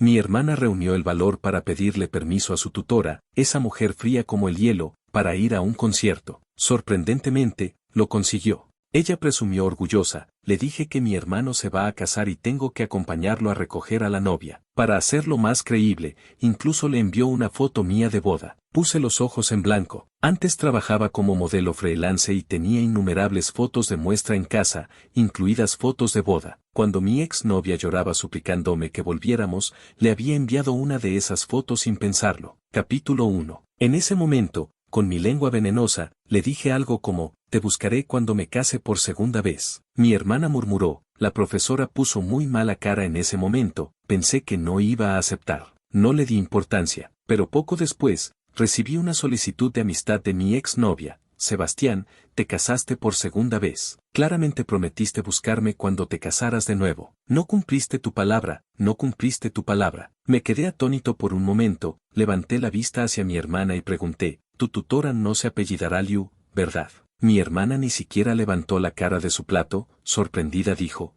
Mi hermana reunió el valor para pedirle permiso a su tutora, esa mujer fría como el hielo, para ir a un concierto. Sorprendentemente, lo consiguió. Ella presumió orgullosa, le dije que mi hermano se va a casar y tengo que acompañarlo a recoger a la novia. Para hacerlo más creíble, incluso le envió una foto mía de boda. Puse los ojos en blanco. Antes trabajaba como modelo freelance y tenía innumerables fotos de muestra en casa, incluidas fotos de boda. Cuando mi exnovia lloraba suplicándome que volviéramos, le había enviado una de esas fotos sin pensarlo. Capítulo 1. En ese momento, con mi lengua venenosa, le dije algo como, te buscaré cuando me case por segunda vez. Mi hermana murmuró, la profesora puso muy mala cara en ese momento, pensé que no iba a aceptar. No le di importancia, pero poco después, recibí una solicitud de amistad de mi exnovia. Sebastián, te casaste por segunda vez. Claramente prometiste buscarme cuando te casaras de nuevo. No cumpliste tu palabra, no cumpliste tu palabra. Me quedé atónito por un momento, levanté la vista hacia mi hermana y pregunté, tu tutora no se apellidará Liu, ¿verdad? Mi hermana ni siquiera levantó la cara de su plato, sorprendida dijo,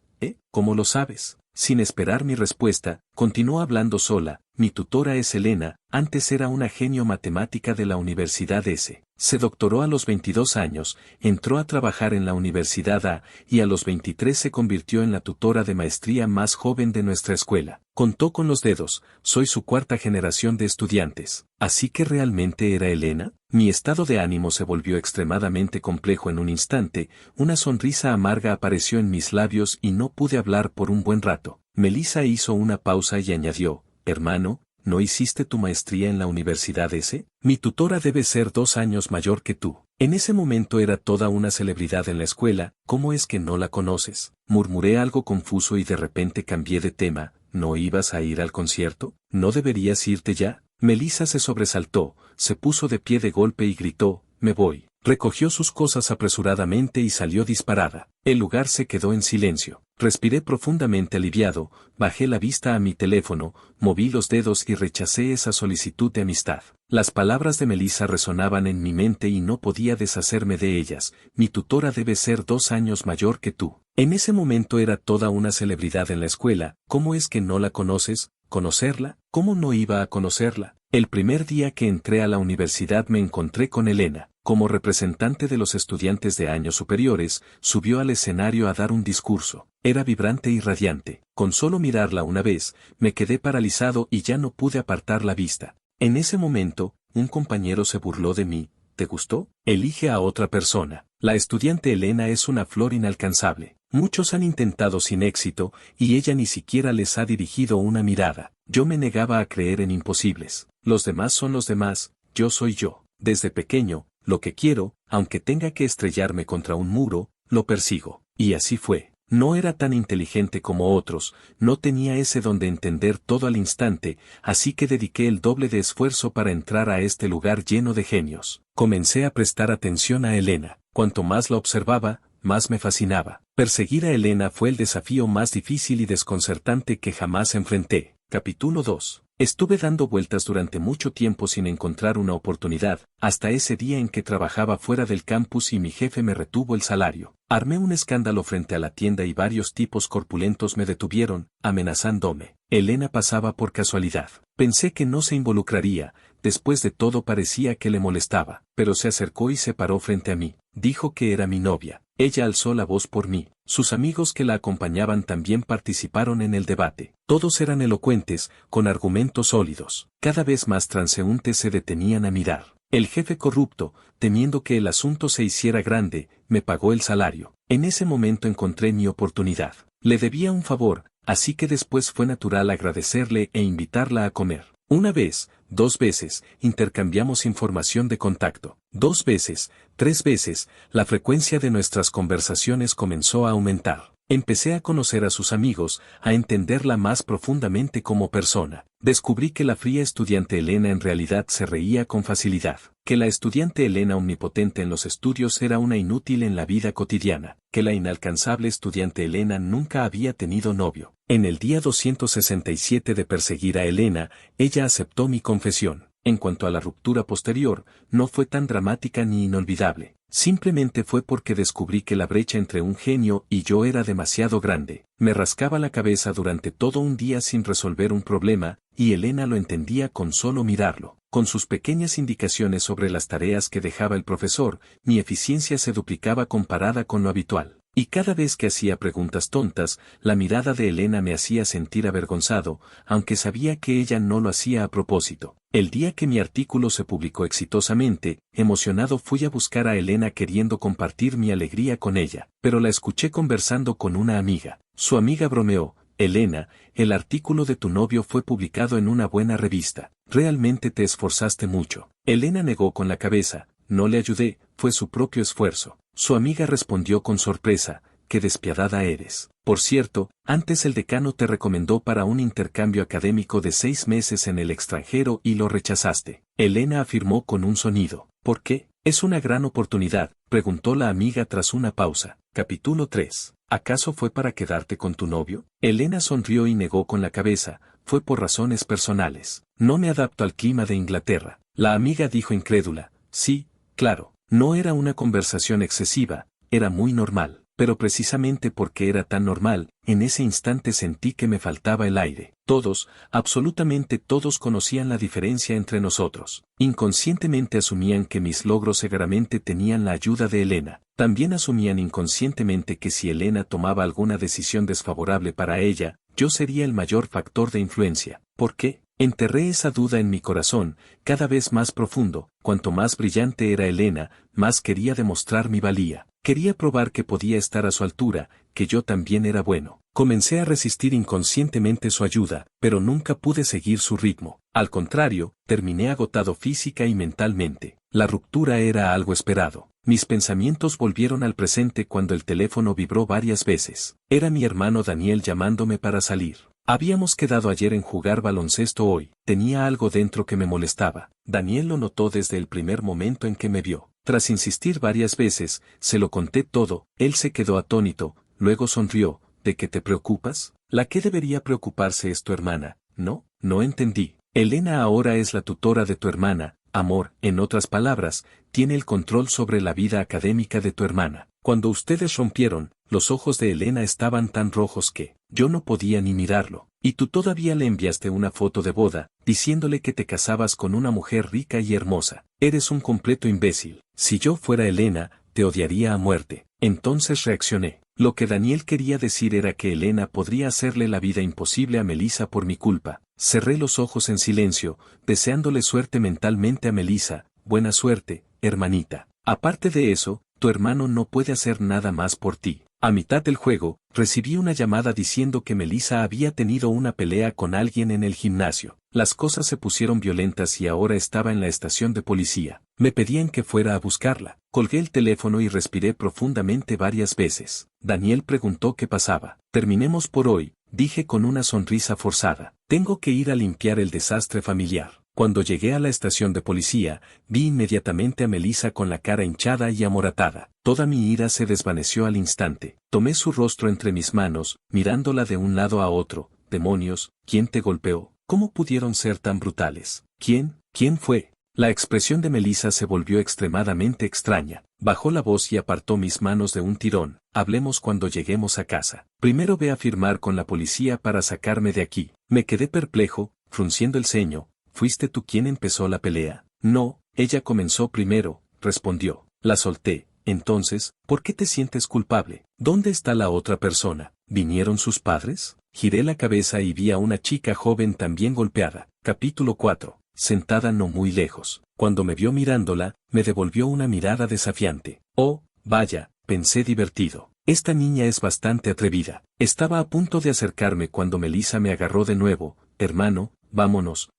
¿cómo lo sabes? Sin esperar mi respuesta, continuó hablando sola, mi tutora es Elena, antes era una genio matemática de la Universidad S. Se doctoró a los 22 años, entró a trabajar en la Universidad A, y a los 23 se convirtió en la tutora de maestría más joven de nuestra escuela. Contó con los dedos, soy su cuarta generación de estudiantes. ¿Así que realmente era Elena? Mi estado de ánimo se volvió extremadamente complejo en un instante, una sonrisa amarga apareció en mis labios y no pude hablar por un buen rato. Melissa hizo una pausa y añadió, hermano, ¿no hiciste tu maestría en la Universidad S? Mi tutora debe ser 2 años mayor que tú. En ese momento era toda una celebridad en la escuela, ¿cómo es que no la conoces? Murmuré algo confuso y de repente cambié de tema, ¿no ibas a ir al concierto? ¿No deberías irte ya? Melissa se sobresaltó, se puso de pie de golpe y gritó, me voy. Recogió sus cosas apresuradamente y salió disparada. El lugar se quedó en silencio. Respiré profundamente aliviado, bajé la vista a mi teléfono, moví los dedos y rechacé esa solicitud de amistad. Las palabras de Melissa resonaban en mi mente y no podía deshacerme de ellas. Mi tutora debe ser 2 años mayor que tú. En ese momento era toda una celebridad en la escuela. ¿Cómo es que no la conoces? ¿Conocerla? ¿Cómo no iba a conocerla? El primer día que entré a la universidad me encontré con Elena. Como representante de los estudiantes de años superiores, subió al escenario a dar un discurso. Era vibrante y radiante. Con solo mirarla una vez, me quedé paralizado y ya no pude apartar la vista. En ese momento, un compañero se burló de mí. ¿Te gustó? Elige a otra persona. La estudiante Elena es una flor inalcanzable. Muchos han intentado sin éxito, y ella ni siquiera les ha dirigido una mirada. Yo me negaba a creer en imposibles. Los demás son los demás, yo soy yo. Desde pequeño, lo que quiero, aunque tenga que estrellarme contra un muro, lo persigo. Y así fue. No era tan inteligente como otros, no tenía ese don de entender todo al instante, así que dediqué el doble de esfuerzo para entrar a este lugar lleno de genios. Comencé a prestar atención a Elena. Cuanto más la observaba, más me fascinaba. Perseguir a Elena fue el desafío más difícil y desconcertante que jamás enfrenté. Capítulo 2. Estuve dando vueltas durante mucho tiempo sin encontrar una oportunidad, hasta ese día en que trabajaba fuera del campus y mi jefe me retuvo el salario. Armé un escándalo frente a la tienda y varios tipos corpulentos me detuvieron, amenazándome. Elena pasaba por casualidad. Pensé que no se involucraría, después de todo parecía que le molestaba, pero se acercó y se paró frente a mí. Dijo que era mi novia. Ella alzó la voz por mí. Sus amigos que la acompañaban también participaron en el debate. Todos eran elocuentes, con argumentos sólidos. Cada vez más transeúntes se detenían a mirar. El jefe corrupto, temiendo que el asunto se hiciera grande, me pagó el salario. En ese momento encontré mi oportunidad. Le debía un favor, así que después fue natural agradecerle e invitarla a comer. Una vez, 2 veces, intercambiamos información de contacto. 2 veces, 3 veces, la frecuencia de nuestras conversaciones comenzó a aumentar. Empecé a conocer a sus amigos, a entenderla más profundamente como persona. Descubrí que la fría estudiante Elena en realidad se reía con facilidad, que la estudiante Elena omnipotente en los estudios era una inútil en la vida cotidiana, que la inalcanzable estudiante Elena nunca había tenido novio. En el día 267 de perseguir a Elena, ella aceptó mi confesión. En cuanto a la ruptura posterior, no fue tan dramática ni inolvidable. Simplemente fue porque descubrí que la brecha entre un genio y yo era demasiado grande. Me rascaba la cabeza durante todo un día sin resolver un problema, y Elena lo entendía con solo mirarlo. Con sus pequeñas indicaciones sobre las tareas que dejaba el profesor, mi eficiencia se duplicaba comparada con lo habitual. Y cada vez que hacía preguntas tontas, la mirada de Elena me hacía sentir avergonzado, aunque sabía que ella no lo hacía a propósito. El día que mi artículo se publicó exitosamente, emocionado fui a buscar a Elena queriendo compartir mi alegría con ella, pero la escuché conversando con una amiga. Su amiga bromeó: Elena, el artículo de tu novio fue publicado en una buena revista. Realmente te esforzaste mucho. Elena negó con la cabeza: no le ayudé, fue su propio esfuerzo. Su amiga respondió con sorpresa: qué despiadada eres. Por cierto, antes el decano te recomendó para un intercambio académico de 6 meses en el extranjero y lo rechazaste. Elena afirmó con un sonido. ¿Por qué? Es una gran oportunidad, preguntó la amiga tras una pausa. Capítulo 3. ¿Acaso fue para quedarte con tu novio? Elena sonrió y negó con la cabeza: fue por razones personales. No me adapto al clima de Inglaterra. La amiga dijo incrédula: sí, claro. No era una conversación excesiva, era muy normal, pero precisamente porque era tan normal, en ese instante sentí que me faltaba el aire. Todos, absolutamente todos conocían la diferencia entre nosotros. Inconscientemente asumían que mis logros seguramente tenían la ayuda de Elena. También asumían inconscientemente que si Elena tomaba alguna decisión desfavorable para ella, yo sería el mayor factor de influencia. ¿Por qué? Enterré esa duda en mi corazón, cada vez más profundo. Cuanto más brillante era Elena, más quería demostrar mi valía. Quería probar que podía estar a su altura, que yo también era bueno. Comencé a resistir inconscientemente su ayuda, pero nunca pude seguir su ritmo. Al contrario, terminé agotado física y mentalmente. La ruptura era algo esperado. Mis pensamientos volvieron al presente cuando el teléfono vibró varias veces. Era mi hermano Daniel llamándome para salir. Habíamos quedado ayer en jugar baloncesto hoy. Tenía algo dentro que me molestaba. Daniel lo notó desde el primer momento en que me vio. Tras insistir varias veces, se lo conté todo. Él se quedó atónito, luego sonrió. ¿De qué te preocupas? La que debería preocuparse es tu hermana. No, no entendí. Elena ahora es la tutora de tu hermana, amor, en otras palabras, tiene el control sobre la vida académica de tu hermana. Cuando ustedes rompieron, los ojos de Elena estaban tan rojos que yo no podía ni mirarlo. Y tú todavía le enviaste una foto de boda, diciéndole que te casabas con una mujer rica y hermosa. Eres un completo imbécil. Si yo fuera Elena, te odiaría a muerte. Entonces reaccioné. Lo que Daniel quería decir era que Elena podría hacerle la vida imposible a Melissa por mi culpa. Cerré los ojos en silencio, deseándole suerte mentalmente a Melissa. Buena suerte, hermanita. Aparte de eso, tu hermano no puede hacer nada más por ti. A mitad del juego, recibí una llamada diciendo que Melissa había tenido una pelea con alguien en el gimnasio. Las cosas se pusieron violentas y ahora estaba en la estación de policía. Me pedían que fuera a buscarla. Colgué el teléfono y respiré profundamente varias veces. Daniel preguntó qué pasaba. Terminemos por hoy, dije con una sonrisa forzada. Tengo que ir a limpiar el desastre familiar. Cuando llegué a la estación de policía, vi inmediatamente a Melissa con la cara hinchada y amoratada. Toda mi ira se desvaneció al instante. Tomé su rostro entre mis manos, mirándola de un lado a otro. Demonios, ¿quién te golpeó? ¿Cómo pudieron ser tan brutales? ¿Quién fue? La expresión de Melissa se volvió extremadamente extraña. Bajó la voz y apartó mis manos de un tirón. Hablemos cuando lleguemos a casa. Primero ve a firmar con la policía para sacarme de aquí. Me quedé perplejo, frunciendo el ceño. ¿Fuiste tú quien empezó la pelea? No, ella comenzó primero, respondió. La solté. Entonces, ¿por qué te sientes culpable? ¿Dónde está la otra persona? ¿Vinieron sus padres? Giré la cabeza y vi a una chica joven también golpeada. Capítulo 4. Sentada no muy lejos. Cuando me vio mirándola, me devolvió una mirada desafiante. Oh, vaya, pensé divertido. Esta niña es bastante atrevida. Estaba a punto de acercarme cuando Melissa me agarró de nuevo. Hermano, vámonos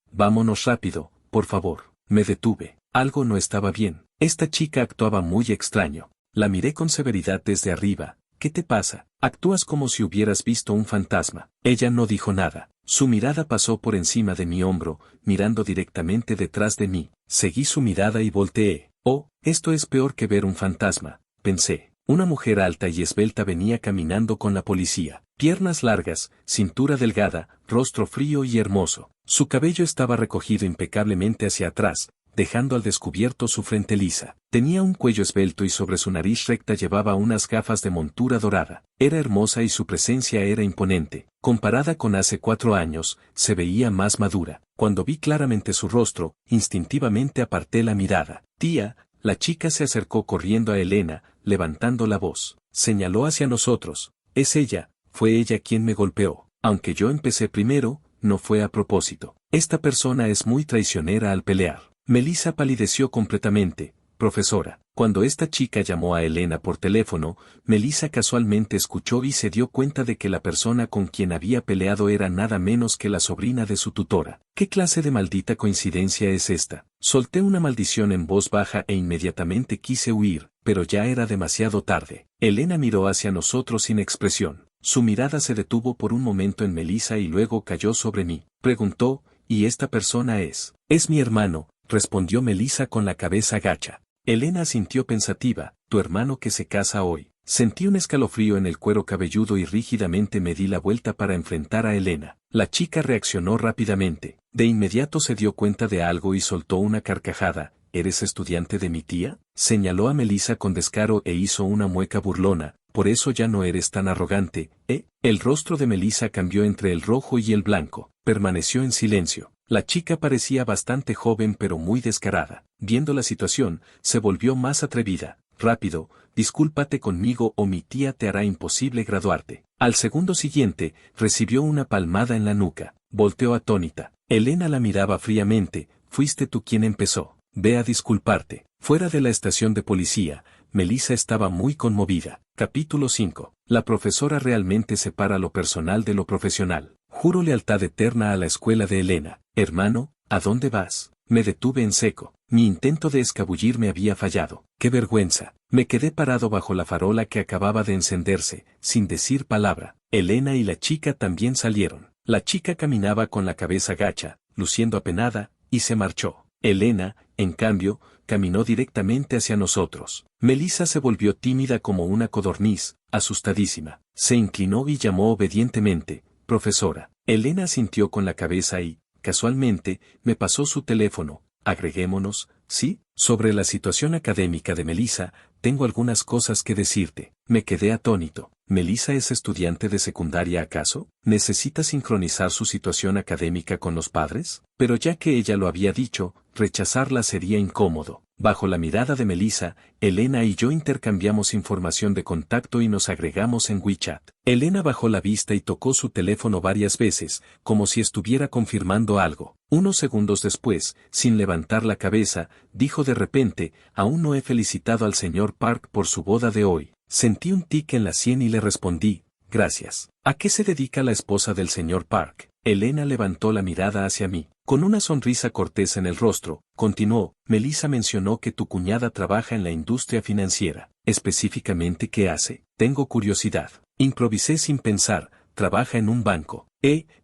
rápido, por favor. Me detuve. Algo no estaba bien. Esta chica actuaba muy extraño. La miré con severidad desde arriba. ¿Qué te pasa? Actúas como si hubieras visto un fantasma. Ella no dijo nada. Su mirada pasó por encima de mi hombro, mirando directamente detrás de mí. Seguí su mirada y volteé. Oh, esto es peor que ver un fantasma, pensé. Una mujer alta y esbelta venía caminando con la policía. Piernas largas, cintura delgada, rostro frío y hermoso. Su cabello estaba recogido impecablemente hacia atrás, dejando al descubierto su frente lisa. Tenía un cuello esbelto y sobre su nariz recta llevaba unas gafas de montura dorada. Era hermosa y su presencia era imponente. Comparada con hace 4 años, se veía más madura. Cuando vi claramente su rostro, instintivamente aparté la mirada. Tía, la chica se acercó corriendo a Elena, levantando la voz. Señaló hacia nosotros. Es ella, fue ella quien me golpeó. Aunque yo empecé primero, no fue a propósito. Esta persona es muy traicionera al pelear. Melissa palideció completamente. Profesora, cuando esta chica llamó a Elena por teléfono, Melissa casualmente escuchó y se dio cuenta de que la persona con quien había peleado era nada menos que la sobrina de su tutora. ¿Qué clase de maldita coincidencia es esta? Solté una maldición en voz baja e inmediatamente quise huir, pero ya era demasiado tarde. Elena miró hacia nosotros sin expresión. Su mirada se detuvo por un momento en Melissa y luego cayó sobre mí. Preguntó, ¿y esta persona es? Es mi hermano, respondió Melissa con la cabeza gacha. Elena asintió pensativa, tu hermano que se casa hoy. Sentí un escalofrío en el cuero cabelludo y rígidamente me di la vuelta para enfrentar a Elena. La chica reaccionó rápidamente. De inmediato se dio cuenta de algo y soltó una carcajada. ¿Eres estudiante de mi tía? Señaló a Melissa con descaro e hizo una mueca burlona. Por eso ya no eres tan arrogante, ¿eh? El rostro de Melissa cambió entre el rojo y el blanco. Permaneció en silencio. La chica parecía bastante joven pero muy descarada. Viendo la situación, se volvió más atrevida. Rápido, discúlpate conmigo o mi tía te hará imposible graduarte. Al segundo siguiente, recibió una palmada en la nuca. Volteó atónita. Elena la miraba fríamente. Fuiste tú quien empezó. Ve a disculparte. Fuera de la estación de policía, Melissa estaba muy conmovida. Capítulo 5. La profesora realmente separa lo personal de lo profesional. Juro lealtad eterna a la escuela de Elena. Hermano, ¿a dónde vas? Me detuve en seco. Mi intento de escabullirme había fallado. ¡Qué vergüenza! Me quedé parado bajo la farola que acababa de encenderse, sin decir palabra. Elena y la chica también salieron. La chica caminaba con la cabeza gacha, luciendo apenada, y se marchó. Elena, en cambio, caminó directamente hacia nosotros. Melissa se volvió tímida como una codorniz, asustadísima. Se inclinó y llamó obedientemente, profesora. Elena asintió con la cabeza y, casualmente, me pasó su teléfono. Agreguémonos, ¿sí? Sobre la situación académica de Melissa, tengo algunas cosas que decirte. Me quedé atónito. ¿Melissa es estudiante de secundaria acaso? ¿Necesita sincronizar su situación académica con los padres? Pero ya que ella lo había dicho, rechazarla sería incómodo. Bajo la mirada de Melissa, Elena y yo intercambiamos información de contacto y nos agregamos en WeChat. Elena bajó la vista y tocó su teléfono varias veces, como si estuviera confirmando algo. Unos segundos después, sin levantar la cabeza, dijo de repente, aún no he felicitado al señor Park por su boda de hoy. Sentí un tic en la sien y le respondí, gracias. ¿A qué se dedica la esposa del señor Park? Elena levantó la mirada hacia mí. Con una sonrisa cortés en el rostro, continuó, Melissa mencionó que tu cuñada trabaja en la industria financiera. ¿Específicamente qué hace? Tengo curiosidad. Improvisé sin pensar, trabaja en un banco.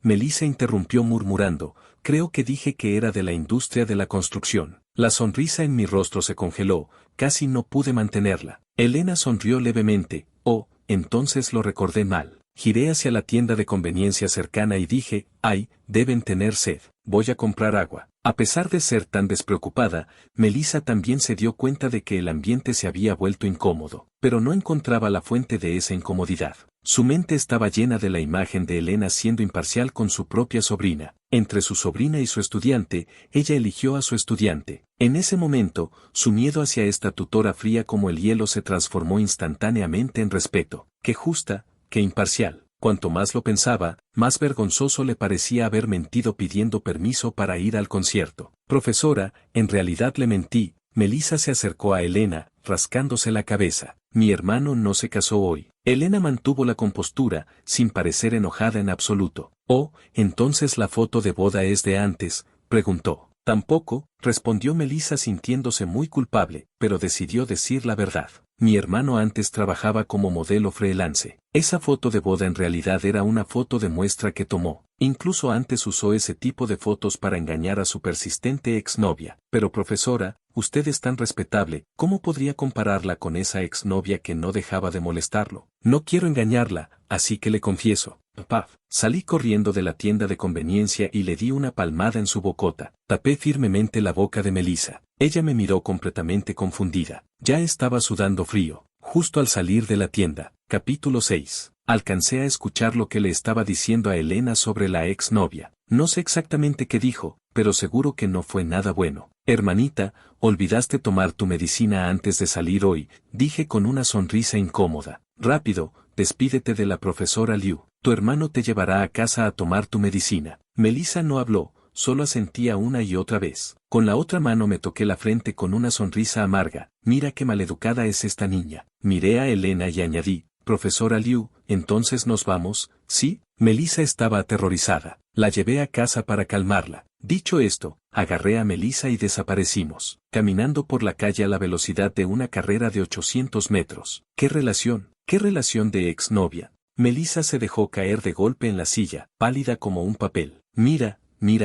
Melissa interrumpió murmurando, creo que dije que era de la industria de la construcción. La sonrisa en mi rostro se congeló, casi no pude mantenerla. Elena sonrió levemente, entonces lo recordé mal. Giré hacia la tienda de conveniencia cercana y dije, ay, deben tener sed, voy a comprar agua. A pesar de ser tan despreocupada, Melissa también se dio cuenta de que el ambiente se había vuelto incómodo, pero no encontraba la fuente de esa incomodidad. Su mente estaba llena de la imagen de Elena siendo imparcial con su propia sobrina. Entre su sobrina y su estudiante, ella eligió a su estudiante. En ese momento, su miedo hacia esta tutora fría como el hielo se transformó instantáneamente en respeto. Qué justa, qué imparcial. Cuanto más lo pensaba, más vergonzoso le parecía haber mentido pidiendo permiso para ir al concierto. Profesora, en realidad le mentí. Melissa se acercó a Elena, rascándose la cabeza. Mi hermano no se casó hoy. Elena mantuvo la compostura, sin parecer enojada en absoluto. Entonces la foto de boda es de antes, preguntó. Tampoco, respondió Melissa sintiéndose muy culpable, pero decidió decir la verdad. Mi hermano antes trabajaba como modelo freelance. Esa foto de boda en realidad era una foto de muestra que tomó. Incluso antes usó ese tipo de fotos para engañar a su persistente exnovia. Pero profesora, usted es tan respetable, ¿cómo podría compararla con esa exnovia que no dejaba de molestarlo? No quiero engañarla, así que le confieso. Paf. Salí corriendo de la tienda de conveniencia y le di una palmada en su bocota. Tapé firmemente la boca de Melissa. Ella me miró completamente confundida. Ya estaba sudando frío. Justo al salir de la tienda. Capítulo 6. Alcancé a escuchar lo que le estaba diciendo a Elena sobre la exnovia. No sé exactamente qué dijo, pero seguro que no fue nada bueno. Hermanita, olvidaste tomar tu medicina antes de salir hoy, dije con una sonrisa incómoda. Rápido, despídete de la profesora Liu. Tu hermano te llevará a casa a tomar tu medicina. Melissa no habló, solo asentía una y otra vez. Con la otra mano me toqué la frente con una sonrisa amarga. Mira qué maleducada es esta niña. Miré a Elena y añadí, profesora Liu, ¿entonces nos vamos? ¿Sí? Melissa estaba aterrorizada. La llevé a casa para calmarla. Dicho esto, agarré a Melissa y desaparecimos, caminando por la calle a la velocidad de una carrera de 800 metros. ¿Qué relación? ¿Qué relación de exnovia? Melissa se dejó caer de golpe en la silla, pálida como un papel. Mira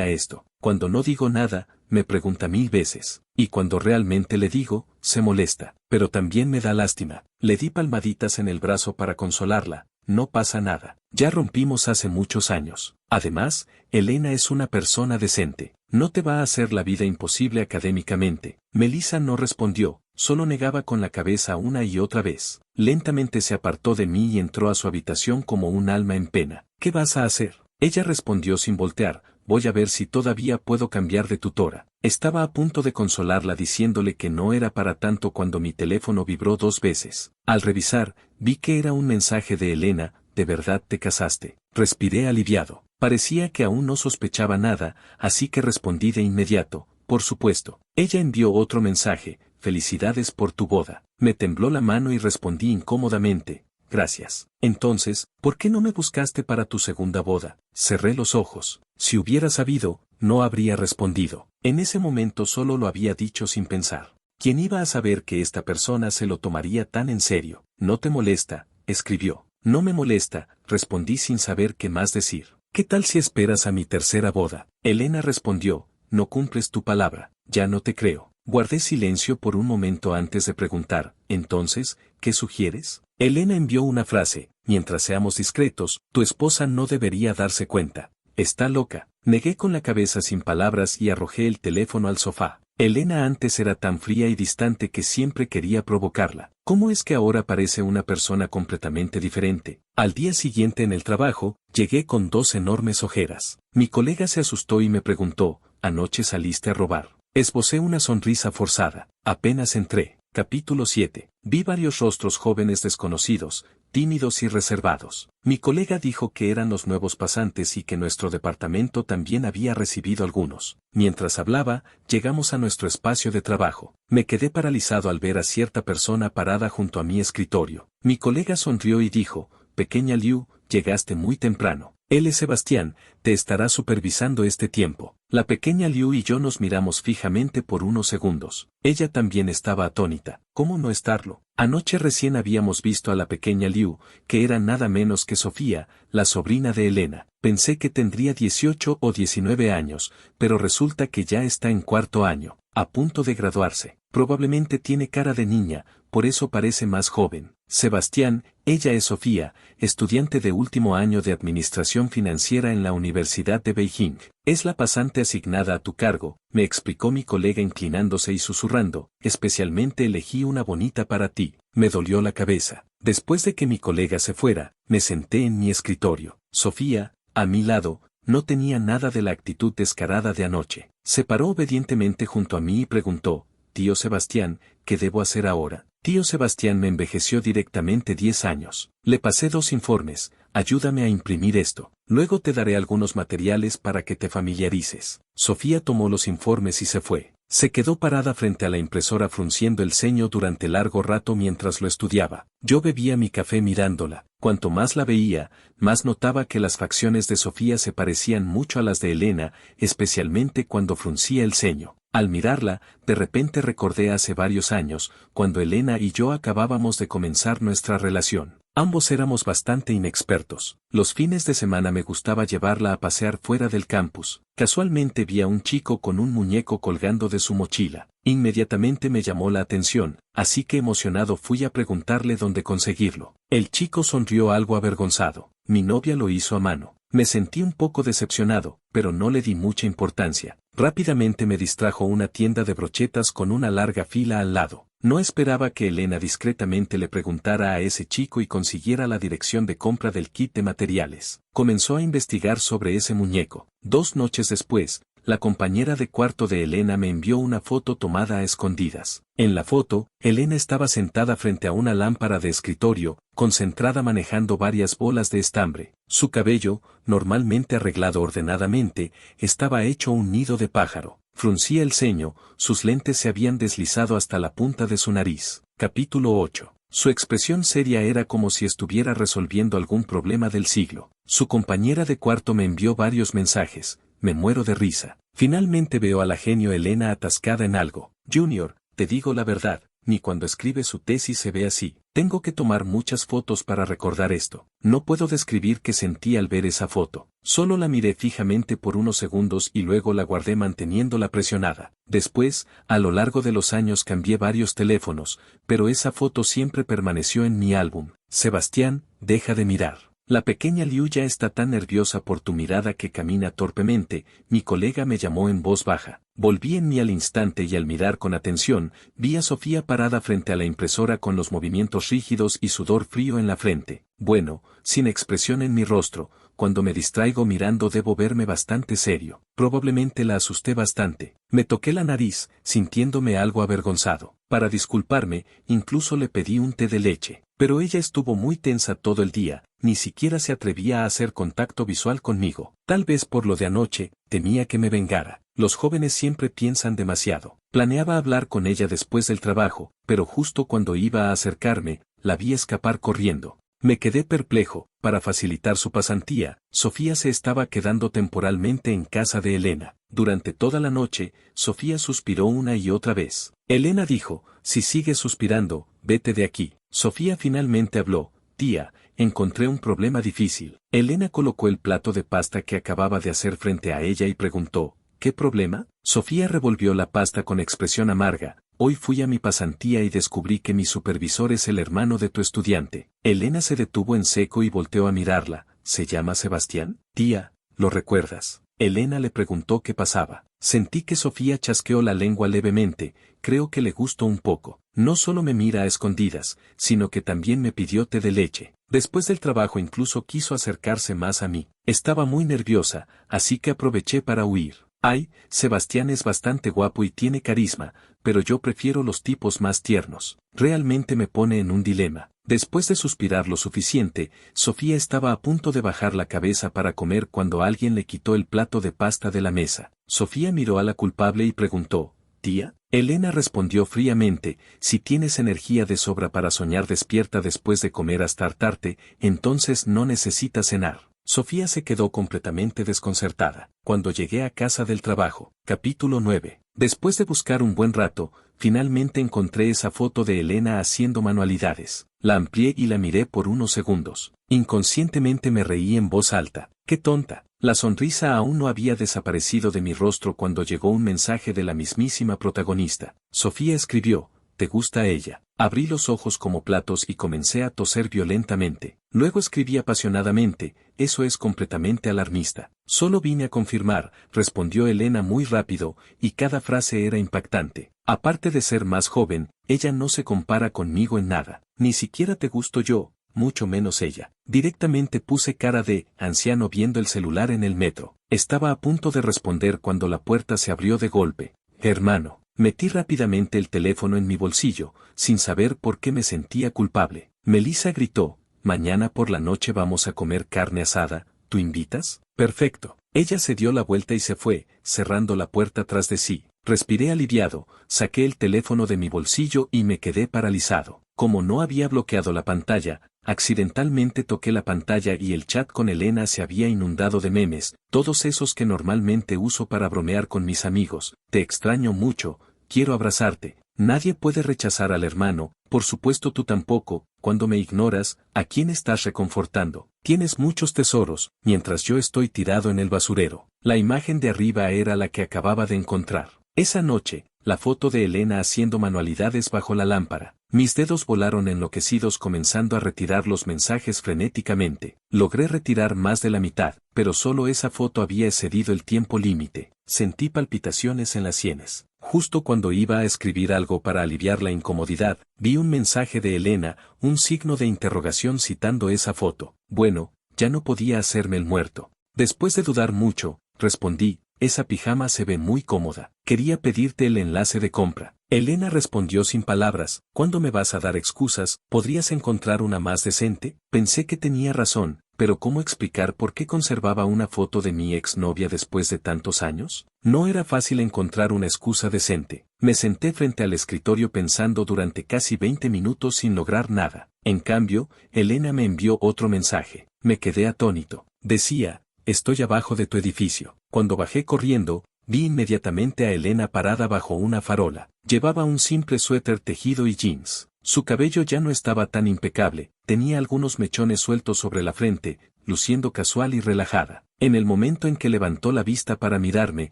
esto. Cuando no digo nada, me pregunta 1000 veces. Y cuando realmente le digo, se molesta. Pero también me da lástima. Le di palmaditas en el brazo para consolarla. No pasa nada. Ya rompimos hace muchos años. Además, Elena es una persona decente. No te va a hacer la vida imposible académicamente. Melissa no respondió, solo negaba con la cabeza una y otra vez. Lentamente se apartó de mí y entró a su habitación como un alma en pena. ¿Qué vas a hacer? Ella respondió sin voltear, voy a ver si todavía puedo cambiar de tutora. Estaba a punto de consolarla diciéndole que no era para tanto cuando mi teléfono vibró 2 veces. Al revisar, vi que era un mensaje de Elena, ¿de verdad te casaste? Respiré aliviado. Parecía que aún no sospechaba nada, así que respondí de inmediato, por supuesto. Ella envió otro mensaje, felicidades por tu boda. Me tembló la mano y respondí incómodamente, gracias. Entonces, ¿por qué no me buscaste para tu segunda boda? Cerré los ojos. Si hubiera sabido, no habría respondido. En ese momento solo lo había dicho sin pensar. ¿Quién iba a saber que esta persona se lo tomaría tan en serio? ¿No te molesta?, escribió. No me molesta, respondí sin saber qué más decir. ¿Qué tal si esperas a mi tercera boda? Elena respondió, no cumples tu palabra, ya no te creo. Guardé silencio por un momento antes de preguntar, entonces, ¿qué sugieres? Elena envió una frase, mientras seamos discretos, tu esposa no debería darse cuenta. Está loca. Negué con la cabeza sin palabras y arrojé el teléfono al sofá. Elena antes era tan fría y distante que siempre quería provocarla. ¿Cómo es que ahora parece una persona completamente diferente? Al día siguiente en el trabajo, llegué con 2 enormes ojeras. Mi colega se asustó y me preguntó, ¿anoche saliste a robar? Esbocé una sonrisa forzada. Apenas entré. Capítulo 7. Vi varios rostros jóvenes desconocidos, tímidos y reservados. Mi colega dijo que eran los nuevos pasantes y que nuestro departamento también había recibido algunos. Mientras hablaba, llegamos a nuestro espacio de trabajo. Me quedé paralizado al ver a cierta persona parada junto a mi escritorio. Mi colega sonrió y dijo, pequeña Liu, llegaste muy temprano. Él es Sebastián, te estará supervisando este tiempo. La pequeña Liu y yo nos miramos fijamente por unos segundos. Ella también estaba atónita. ¿Cómo no estarlo? Anoche recién habíamos visto a la pequeña Liu, que era nada menos que Sofía, la sobrina de Elena. Pensé que tendría 18 o 19 años, pero resulta que ya está en 4º año, a punto de graduarse. Probablemente tiene cara de niña, por eso parece más joven. Sebastián, ella es Sofía, estudiante de último año de Administración Financiera en la Universidad de Beijing. Es la pasante asignada a tu cargo, me explicó mi colega inclinándose y susurrando, especialmente elegí una bonita para ti. Me dolió la cabeza. Después de que mi colega se fuera, me senté en mi escritorio. Sofía, a mi lado, no tenía nada de la actitud descarada de anoche. Se paró obedientemente junto a mí y preguntó, tío Sebastián, ¿qué debo hacer ahora? Tío Sebastián me envejeció directamente 10 años. Le pasé 2 informes, ayúdame a imprimir esto. Luego te daré algunos materiales para que te familiarices. Sofía tomó los informes y se fue. Se quedó parada frente a la impresora frunciendo el ceño durante largo rato mientras lo estudiaba. Yo bebía mi café mirándola. Cuanto más la veía, más notaba que las facciones de Sofía se parecían mucho a las de Elena, especialmente cuando fruncía el ceño. Al mirarla, de repente recordé hace varios años, cuando Elena y yo acabábamos de comenzar nuestra relación. Ambos éramos bastante inexpertos. Los fines de semana me gustaba llevarla a pasear fuera del campus. Casualmente vi a un chico con un muñeco colgando de su mochila. Inmediatamente me llamó la atención, así que emocionado fui a preguntarle dónde conseguirlo. El chico sonrió algo avergonzado. Mi novia lo hizo a mano. Me sentí un poco decepcionado, pero no le di mucha importancia. Rápidamente me distrajo una tienda de brochetas con una larga fila al lado. No esperaba que Elena discretamente le preguntara a ese chico y consiguiera la dirección de compra del kit de materiales. Comenzó a investigar sobre ese muñeco. 2 noches después, la compañera de cuarto de Elena me envió una foto tomada a escondidas. En la foto, Elena estaba sentada frente a una lámpara de escritorio, concentrada manejando varias bolas de estambre. Su cabello, normalmente arreglado ordenadamente, estaba hecho un nido de pájaro. Fruncía el ceño, sus lentes se habían deslizado hasta la punta de su nariz. Capítulo 8. Su expresión seria era como si estuviera resolviendo algún problema del siglo. Su compañera de cuarto me envió varios mensajes. Me muero de risa. Finalmente veo a la genio Elena atascada en algo. Junior, te digo la verdad, ni cuando escribe su tesis se ve así. Tengo que tomar muchas fotos para recordar esto. No puedo describir qué sentí al ver esa foto. Solo la miré fijamente por unos segundos y luego la guardé manteniéndola presionada. Después, a lo largo de los años cambié varios teléfonos, pero esa foto siempre permaneció en mi álbum. Sebastián, deja de mirar. La pequeña Liu ya está tan nerviosa por tu mirada que camina torpemente, mi colega me llamó en voz baja. Volví en mí al instante y al mirar con atención, vi a Sofía parada frente a la impresora con los movimientos rígidos y sudor frío en la frente. Bueno, sin expresión en mi rostro, cuando me distraigo mirando debo verme bastante serio. Probablemente la asusté bastante. Me toqué la nariz, sintiéndome algo avergonzado. Para disculparme, incluso le pedí un té de leche. Pero ella estuvo muy tensa todo el día, ni siquiera se atrevía a hacer contacto visual conmigo. Tal vez por lo de anoche, temía que me vengara. Los jóvenes siempre piensan demasiado. Planeaba hablar con ella después del trabajo, pero justo cuando iba a acercarme, la vi escapar corriendo. Me quedé perplejo. Para facilitar su pasantía, Sofía se estaba quedando temporalmente en casa de Elena. Durante toda la noche, Sofía suspiró una y otra vez. Elena dijo, si sigues suspirando, vete de aquí. Sofía finalmente habló, tía, encontré un problema difícil. Elena colocó el plato de pasta que acababa de hacer frente a ella y preguntó, ¿qué problema? Sofía revolvió la pasta con expresión amarga. Hoy fui a mi pasantía y descubrí que mi supervisor es el hermano de tu estudiante. Elena se detuvo en seco y volteó a mirarla. ¿Se llama Sebastián? Tía, ¿lo recuerdas? Elena le preguntó qué pasaba. Sentí que Sofía chasqueó la lengua levemente, creo que le gustó un poco. No solo me mira a escondidas, sino que también me pidió té de leche. Después del trabajo incluso quiso acercarse más a mí. Estaba muy nerviosa, así que aproveché para huir. Ay, Sebastián es bastante guapo y tiene carisma, pero yo prefiero los tipos más tiernos. Realmente me pone en un dilema. Después de suspirar lo suficiente, Sofía estaba a punto de bajar la cabeza para comer cuando alguien le quitó el plato de pasta de la mesa. Sofía miró a la culpable y preguntó, ¿tía? Elena respondió fríamente, si tienes energía de sobra para soñar despierta después de comer hasta hartarte, entonces no necesitas cenar. Sofía se quedó completamente desconcertada. Cuando llegué a casa del trabajo. Capítulo 9. Después de buscar un buen rato, finalmente encontré esa foto de Elena haciendo manualidades. La amplié y la miré por unos segundos. Inconscientemente me reí en voz alta. ¡Qué tonta! La sonrisa aún no había desaparecido de mi rostro cuando llegó un mensaje de la mismísima protagonista. Sofía escribió, ¿te gusta ella? Abrí los ojos como platos y comencé a toser violentamente. Luego escribí apasionadamente, eso es completamente alarmista. Solo vine a confirmar, respondió Elena muy rápido, y cada frase era impactante. Aparte de ser más joven, ella no se compara conmigo en nada. Ni siquiera te gusto yo, mucho menos ella. Directamente puse cara de anciano viendo el celular en el metro. Estaba a punto de responder cuando la puerta se abrió de golpe. Hermano. Metí rápidamente el teléfono en mi bolsillo, sin saber por qué me sentía culpable. Melissa gritó, mañana por la noche vamos a comer carne asada, ¿tú invitas? Perfecto. Ella se dio la vuelta y se fue, cerrando la puerta tras de sí. Respiré aliviado, saqué el teléfono de mi bolsillo y me quedé paralizado. Como no había bloqueado la pantalla, accidentalmente toqué la pantalla y el chat con Elena se había inundado de memes, todos esos que normalmente uso para bromear con mis amigos. Te extraño mucho. Quiero abrazarte. Nadie puede rechazar al hermano, Por supuesto tú tampoco, cuando me ignoras, ¿a quién estás reconfortando? Tienes muchos tesoros, mientras yo estoy tirado en el basurero. La imagen de arriba era la que acababa de encontrar. Esa noche, la foto de Elena haciendo manualidades bajo la lámpara. Mis dedos volaron enloquecidos comenzando a retirar los mensajes frenéticamente. Logré retirar más de la mitad, pero solo esa foto había excedido el tiempo límite. Sentí palpitaciones en las sienes. Justo cuando iba a escribir algo para aliviar la incomodidad, vi un mensaje de Elena, un signo de interrogación citando esa foto. Bueno, ya no podía hacerme el muerto. Después de dudar mucho, respondí, esa pijama se ve muy cómoda. Quería pedirte el enlace de compra. Elena respondió sin palabras, ¿cuándo me vas a dar excusas? ¿Podrías encontrar una más decente? Pensé que tenía razón, pero ¿cómo explicar por qué conservaba una foto de mi exnovia después de tantos años? No era fácil encontrar una excusa decente. Me senté frente al escritorio pensando durante casi 20 minutos sin lograr nada. En cambio, Elena me envió otro mensaje. Me quedé atónito. Decía, estoy abajo de tu edificio. Cuando bajé corriendo, vi inmediatamente a Elena parada bajo una farola. Llevaba un simple suéter tejido y jeans. Su cabello ya no estaba tan impecable, tenía algunos mechones sueltos sobre la frente, luciendo casual y relajada. En el momento en que levantó la vista para mirarme,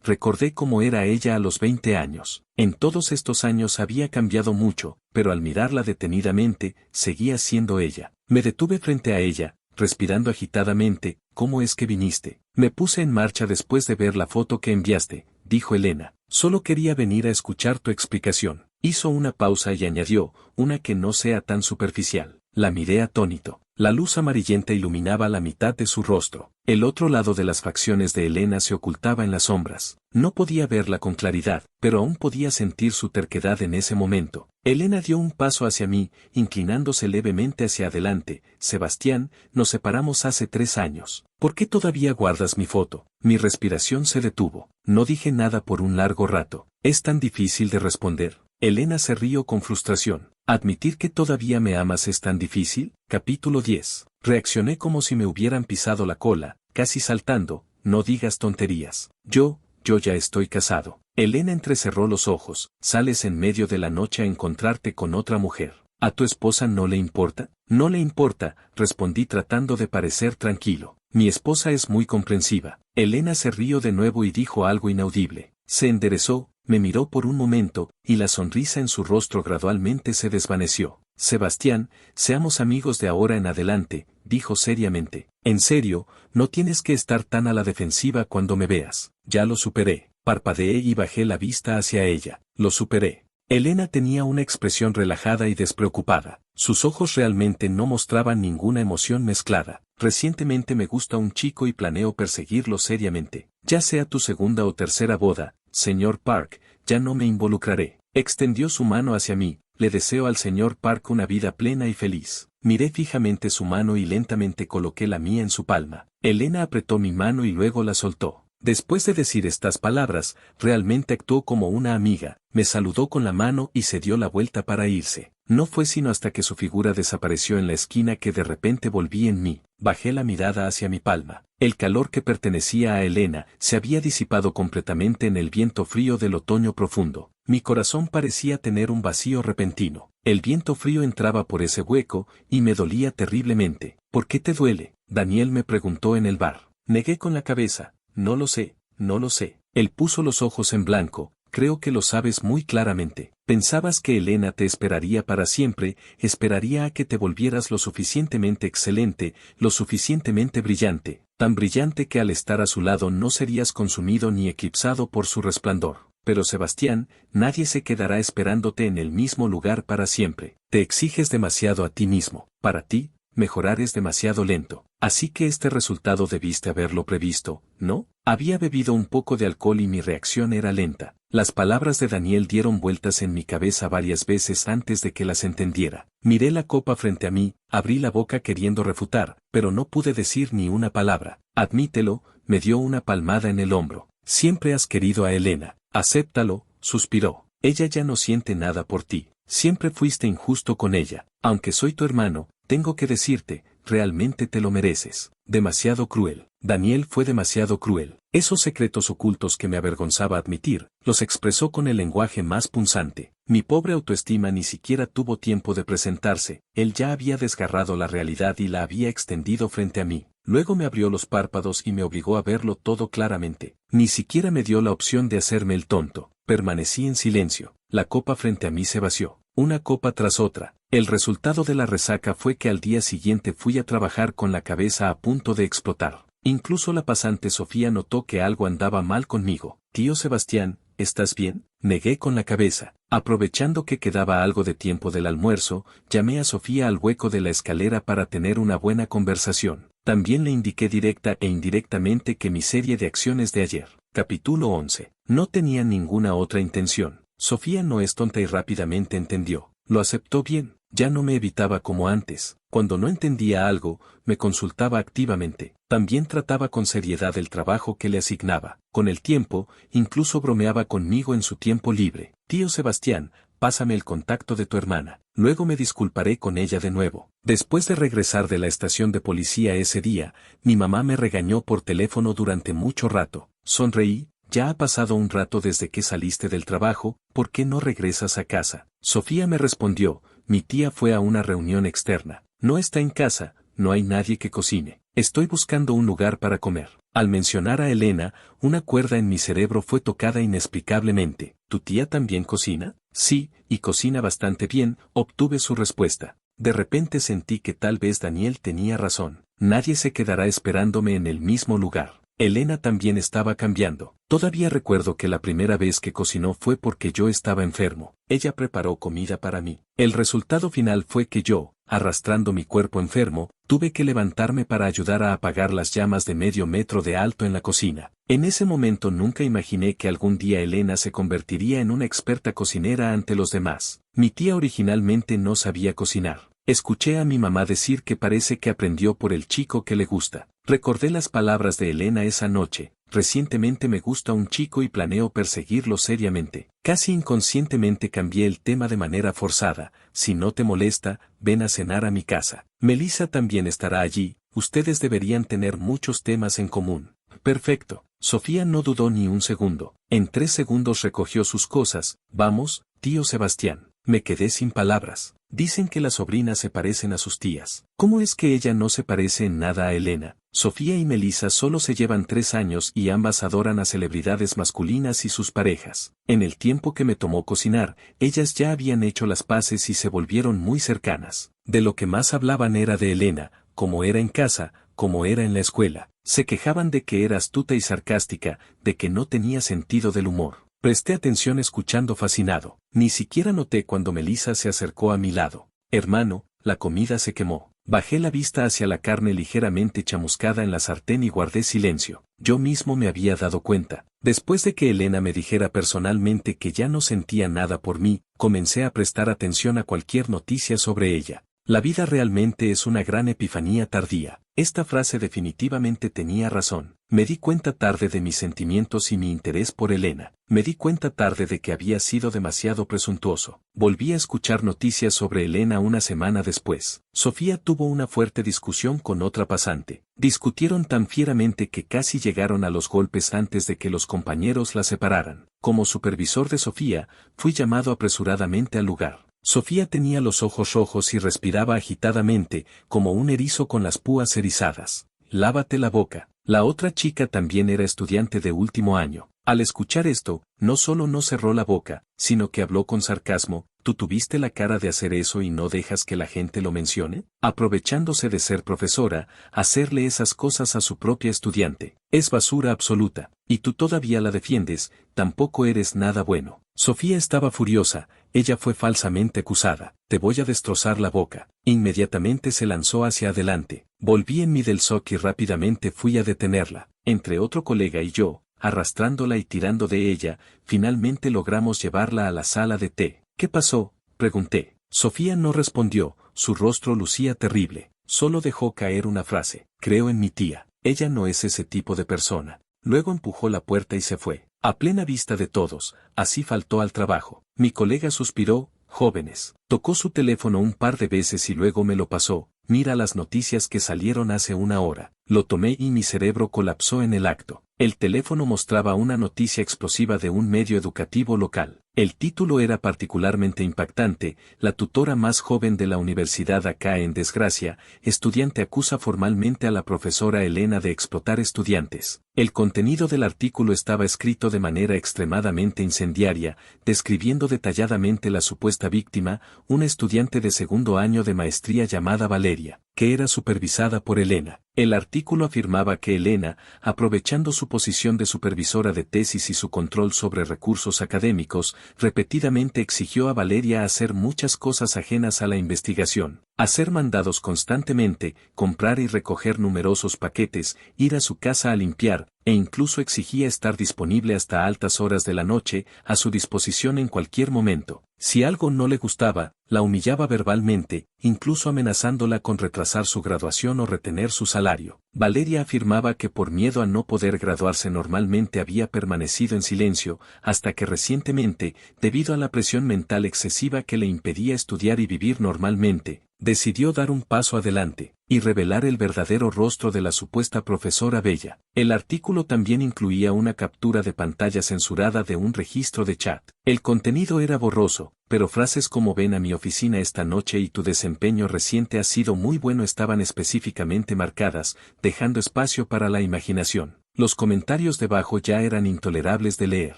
recordé cómo era ella a los 20 años. En todos estos años había cambiado mucho, pero al mirarla detenidamente, seguía siendo ella. Me detuve frente a ella, respirando agitadamente. ¿Cómo es que viniste? Me puse en marcha después de ver la foto que enviaste, dijo Elena. Solo quería venir a escuchar tu explicación. Hizo una pausa y añadió, una que no sea tan superficial. La miré atónito. La luz amarillenta iluminaba la mitad de su rostro. El otro lado de las facciones de Elena se ocultaba en las sombras. No podía verla con claridad, pero aún podía sentir su terquedad en ese momento. Elena dio un paso hacia mí, inclinándose levemente hacia adelante. Sebastián, nos separamos hace 3 años. ¿Por qué todavía guardas mi foto? Mi respiración se detuvo. No dije nada por un largo rato. Es tan difícil de responder. Elena se rió con frustración. ¿Admitir que todavía me amas es tan difícil? Capítulo 10. Reaccioné como si me hubieran pisado la cola, casi saltando. No digas tonterías. Yo ya estoy casado. Elena entrecerró los ojos. Sales en medio de la noche a encontrarte con otra mujer. ¿A tu esposa no le importa? No le importa, respondí tratando de parecer tranquilo. Mi esposa es muy comprensiva. Elena se rió de nuevo y dijo algo inaudible. Se enderezó, me miró por un momento, y la sonrisa en su rostro gradualmente se desvaneció. Sebastián, seamos amigos de ahora en adelante, dijo seriamente. En serio, no tienes que estar tan a la defensiva cuando me veas. Ya lo superé. Parpadeé y bajé la vista hacia ella. Lo superé. Elena tenía una expresión relajada y despreocupada. Sus ojos realmente no mostraban ninguna emoción mezclada. Recientemente me gusta un chico y planeo perseguirlo seriamente. Ya sea tu segunda o tercera boda, señor Park, ya no me involucraré. Extendió su mano hacia mí. Le deseo al señor Park una vida plena y feliz. Miré fijamente su mano y lentamente coloqué la mía en su palma. Elena apretó mi mano y luego la soltó. Después de decir estas palabras, realmente actuó como una amiga, me saludó con la mano y se dio la vuelta para irse. No fue sino hasta que su figura desapareció en la esquina que de repente volví en mí. Bajé la mirada hacia mi palma. El calor que pertenecía a Elena se había disipado completamente en el viento frío del otoño profundo. Mi corazón parecía tener un vacío repentino. El viento frío entraba por ese hueco y me dolía terriblemente. ¿Por qué te duele? Daniel me preguntó en el bar. Negué con la cabeza. No lo sé, no lo sé. Él puso los ojos en blanco. Creo que lo sabes muy claramente. Pensabas que Elena te esperaría para siempre, esperaría a que te volvieras lo suficientemente excelente, lo suficientemente brillante, tan brillante que al estar a su lado no serías consumido ni eclipsado por su resplandor. Pero Sebastián, nadie se quedará esperándote en el mismo lugar para siempre. Te exiges demasiado a ti mismo. Para ti, mejorar es demasiado lento. Así que este resultado debiste haberlo previsto, ¿no? Había bebido un poco de alcohol y mi reacción era lenta. Las palabras de Daniel dieron vueltas en mi cabeza varias veces antes de que las entendiera. Miré la copa frente a mí, abrí la boca queriendo refutar, pero no pude decir ni una palabra. Admítelo, me dio una palmada en el hombro. Siempre has querido a Elena. Acéptalo, suspiró. Ella ya no siente nada por ti. Siempre fuiste injusto con ella. Aunque soy tu hermano, tengo que decirte, realmente te lo mereces. Demasiado cruel. Daniel fue demasiado cruel. Esos secretos ocultos que me avergonzaba admitir, los expresó con el lenguaje más punzante. Mi pobre autoestima ni siquiera tuvo tiempo de presentarse, él ya había desgarrado la realidad y la había extendido frente a mí. Luego me abrió los párpados y me obligó a verlo todo claramente. Ni siquiera me dio la opción de hacerme el tonto. Permanecí en silencio. La copa frente a mí se vació, una copa tras otra. El resultado de la resaca fue que al día siguiente fui a trabajar con la cabeza a punto de explotar. Incluso la pasante Sofía notó que algo andaba mal conmigo. Tío Sebastián, ¿estás bien? Negué con la cabeza. Aprovechando que quedaba algo de tiempo del almuerzo, llamé a Sofía al hueco de la escalera para tener una buena conversación. También le indiqué directa e indirectamente que mi serie de acciones de ayer, capítulo 11, no tenía ninguna otra intención. Sofía no es tonta y rápidamente entendió. Lo aceptó bien. Ya no me evitaba como antes. Cuando no entendía algo, me consultaba activamente. También trataba con seriedad el trabajo que le asignaba. Con el tiempo, incluso bromeaba conmigo en su tiempo libre. Tío Sebastián, pásame el contacto de tu hermana. Luego me disculparé con ella de nuevo. Después de regresar de la estación de policía ese día, mi mamá me regañó por teléfono durante mucho rato. Sonreí. Ya ha pasado un rato desde que saliste del trabajo, ¿por qué no regresas a casa? Sofía me respondió, mi tía fue a una reunión externa. No está en casa, no hay nadie que cocine. Estoy buscando un lugar para comer. Al mencionar a Elena, una cuerda en mi cerebro fue tocada inexplicablemente. ¿Tu tía también cocina? Sí, y cocina bastante bien, obtuve su respuesta. De repente sentí que tal vez Daniel tenía razón. Nadie se quedará esperándome en el mismo lugar. Elena también estaba cambiando. Todavía recuerdo que la primera vez que cocinó fue porque yo estaba enfermo. Ella preparó comida para mí. El resultado final fue que yo, arrastrando mi cuerpo enfermo, tuve que levantarme para ayudar a apagar las llamas de medio metro de alto en la cocina. En ese momento nunca imaginé que algún día Elena se convertiría en una experta cocinera ante los demás. Mi tía originalmente no sabía cocinar. Escuché a mi mamá decir que parece que aprendió por el chico que le gusta. Recordé las palabras de Elena esa noche. Recientemente me gusta un chico y planeo perseguirlo seriamente. Casi inconscientemente cambié el tema de manera forzada. Si no te molesta, ven a cenar a mi casa. Melissa también estará allí. Ustedes deberían tener muchos temas en común. Perfecto. Sofía no dudó ni un segundo. En 3 segundos recogió sus cosas. Vamos, tío Sebastián. Me quedé sin palabras. Dicen que las sobrinas se parecen a sus tías. ¿Cómo es que ella no se parece en nada a Elena? Sofía y Melissa solo se llevan 3 años y ambas adoran a celebridades masculinas y sus parejas. En el tiempo que me tomó cocinar, ellas ya habían hecho las paces y se volvieron muy cercanas. De lo que más hablaban era de Elena, como era en casa, como era en la escuela. Se quejaban de que era astuta y sarcástica, de que no tenía sentido del humor. Presté atención escuchando fascinado. Ni siquiera noté cuando Melissa se acercó a mi lado. Hermano, la comida se quemó. Bajé la vista hacia la carne ligeramente chamuscada en la sartén y guardé silencio. Yo mismo me había dado cuenta. Después de que Elena me dijera personalmente que ya no sentía nada por mí, comencé a prestar atención a cualquier noticia sobre ella. La vida realmente es una gran epifanía tardía. Esta frase definitivamente tenía razón. Me di cuenta tarde de mis sentimientos y mi interés por Elena. Me di cuenta tarde de que había sido demasiado presuntuoso. Volví a escuchar noticias sobre Elena una semana después. Sofía tuvo una fuerte discusión con otra pasante. Discutieron tan fieramente que casi llegaron a los golpes antes de que los compañeros la separaran. Como supervisor de Sofía, fui llamado apresuradamente al lugar. Sofía tenía los ojos rojos y respiraba agitadamente, como un erizo con las púas erizadas. Lávate la boca. La otra chica también era estudiante de último año. Al escuchar esto, no solo no cerró la boca, sino que habló con sarcasmo. ¿Tú tuviste la cara de hacer eso y no dejas que la gente lo mencione? Aprovechándose de ser profesora, hacerle esas cosas a su propia estudiante. Es basura absoluta. Y tú todavía la defiendes, tampoco eres nada bueno. Sofía estaba furiosa, ella fue falsamente acusada. Te voy a destrozar la boca. Inmediatamente se lanzó hacia adelante. Volví en mi del SOC y rápidamente fui a detenerla. Entre otro colega y yo, arrastrándola y tirando de ella, finalmente logramos llevarla a la sala de té. ¿Qué pasó?, pregunté. Sofía no respondió, su rostro lucía terrible. Solo dejó caer una frase. Creo en mi tía. Ella no es ese tipo de persona. Luego empujó la puerta y se fue. A plena vista de todos, así faltó al trabajo. Mi colega suspiró. Jóvenes. Tocó su teléfono un par de veces y luego me lo pasó. Mira las noticias que salieron hace una hora. Lo tomé y mi cerebro colapsó en el acto. El teléfono mostraba una noticia explosiva de un medio educativo local. El título era particularmente impactante: la tutora más joven de la universidad cae en desgracia, estudiante acusa formalmente a la profesora Elena de explotar estudiantes. El contenido del artículo estaba escrito de manera extremadamente incendiaria, describiendo detalladamente la supuesta víctima, una estudiante de segundo año de maestría llamada Valeria, que era supervisada por Elena. El artículo afirmaba que Elena, aprovechando su posición de supervisora de tesis y su control sobre recursos académicos, repetidamente exigió a Valeria hacer muchas cosas ajenas a la investigación: hacer mandados constantemente, comprar y recoger numerosos paquetes, ir a su casa a limpiar, e incluso exigía estar disponible hasta altas horas de la noche, a su disposición en cualquier momento. Si algo no le gustaba, la humillaba verbalmente, incluso amenazándola con retrasar su graduación o retener su salario. Valeria afirmaba que por miedo a no poder graduarse normalmente había permanecido en silencio, hasta que recientemente, debido a la presión mental excesiva que le impedía estudiar y vivir normalmente, decidió dar un paso adelante y revelar el verdadero rostro de la supuesta profesora Bella. El artículo también incluía una captura de pantalla censurada de un registro de chat. El contenido era borroso, pero frases como "ven a mi oficina esta noche y tu desempeño reciente ha sido muy bueno" estaban específicamente marcadas, dejando espacio para la imaginación. Los comentarios debajo ya eran intolerables de leer.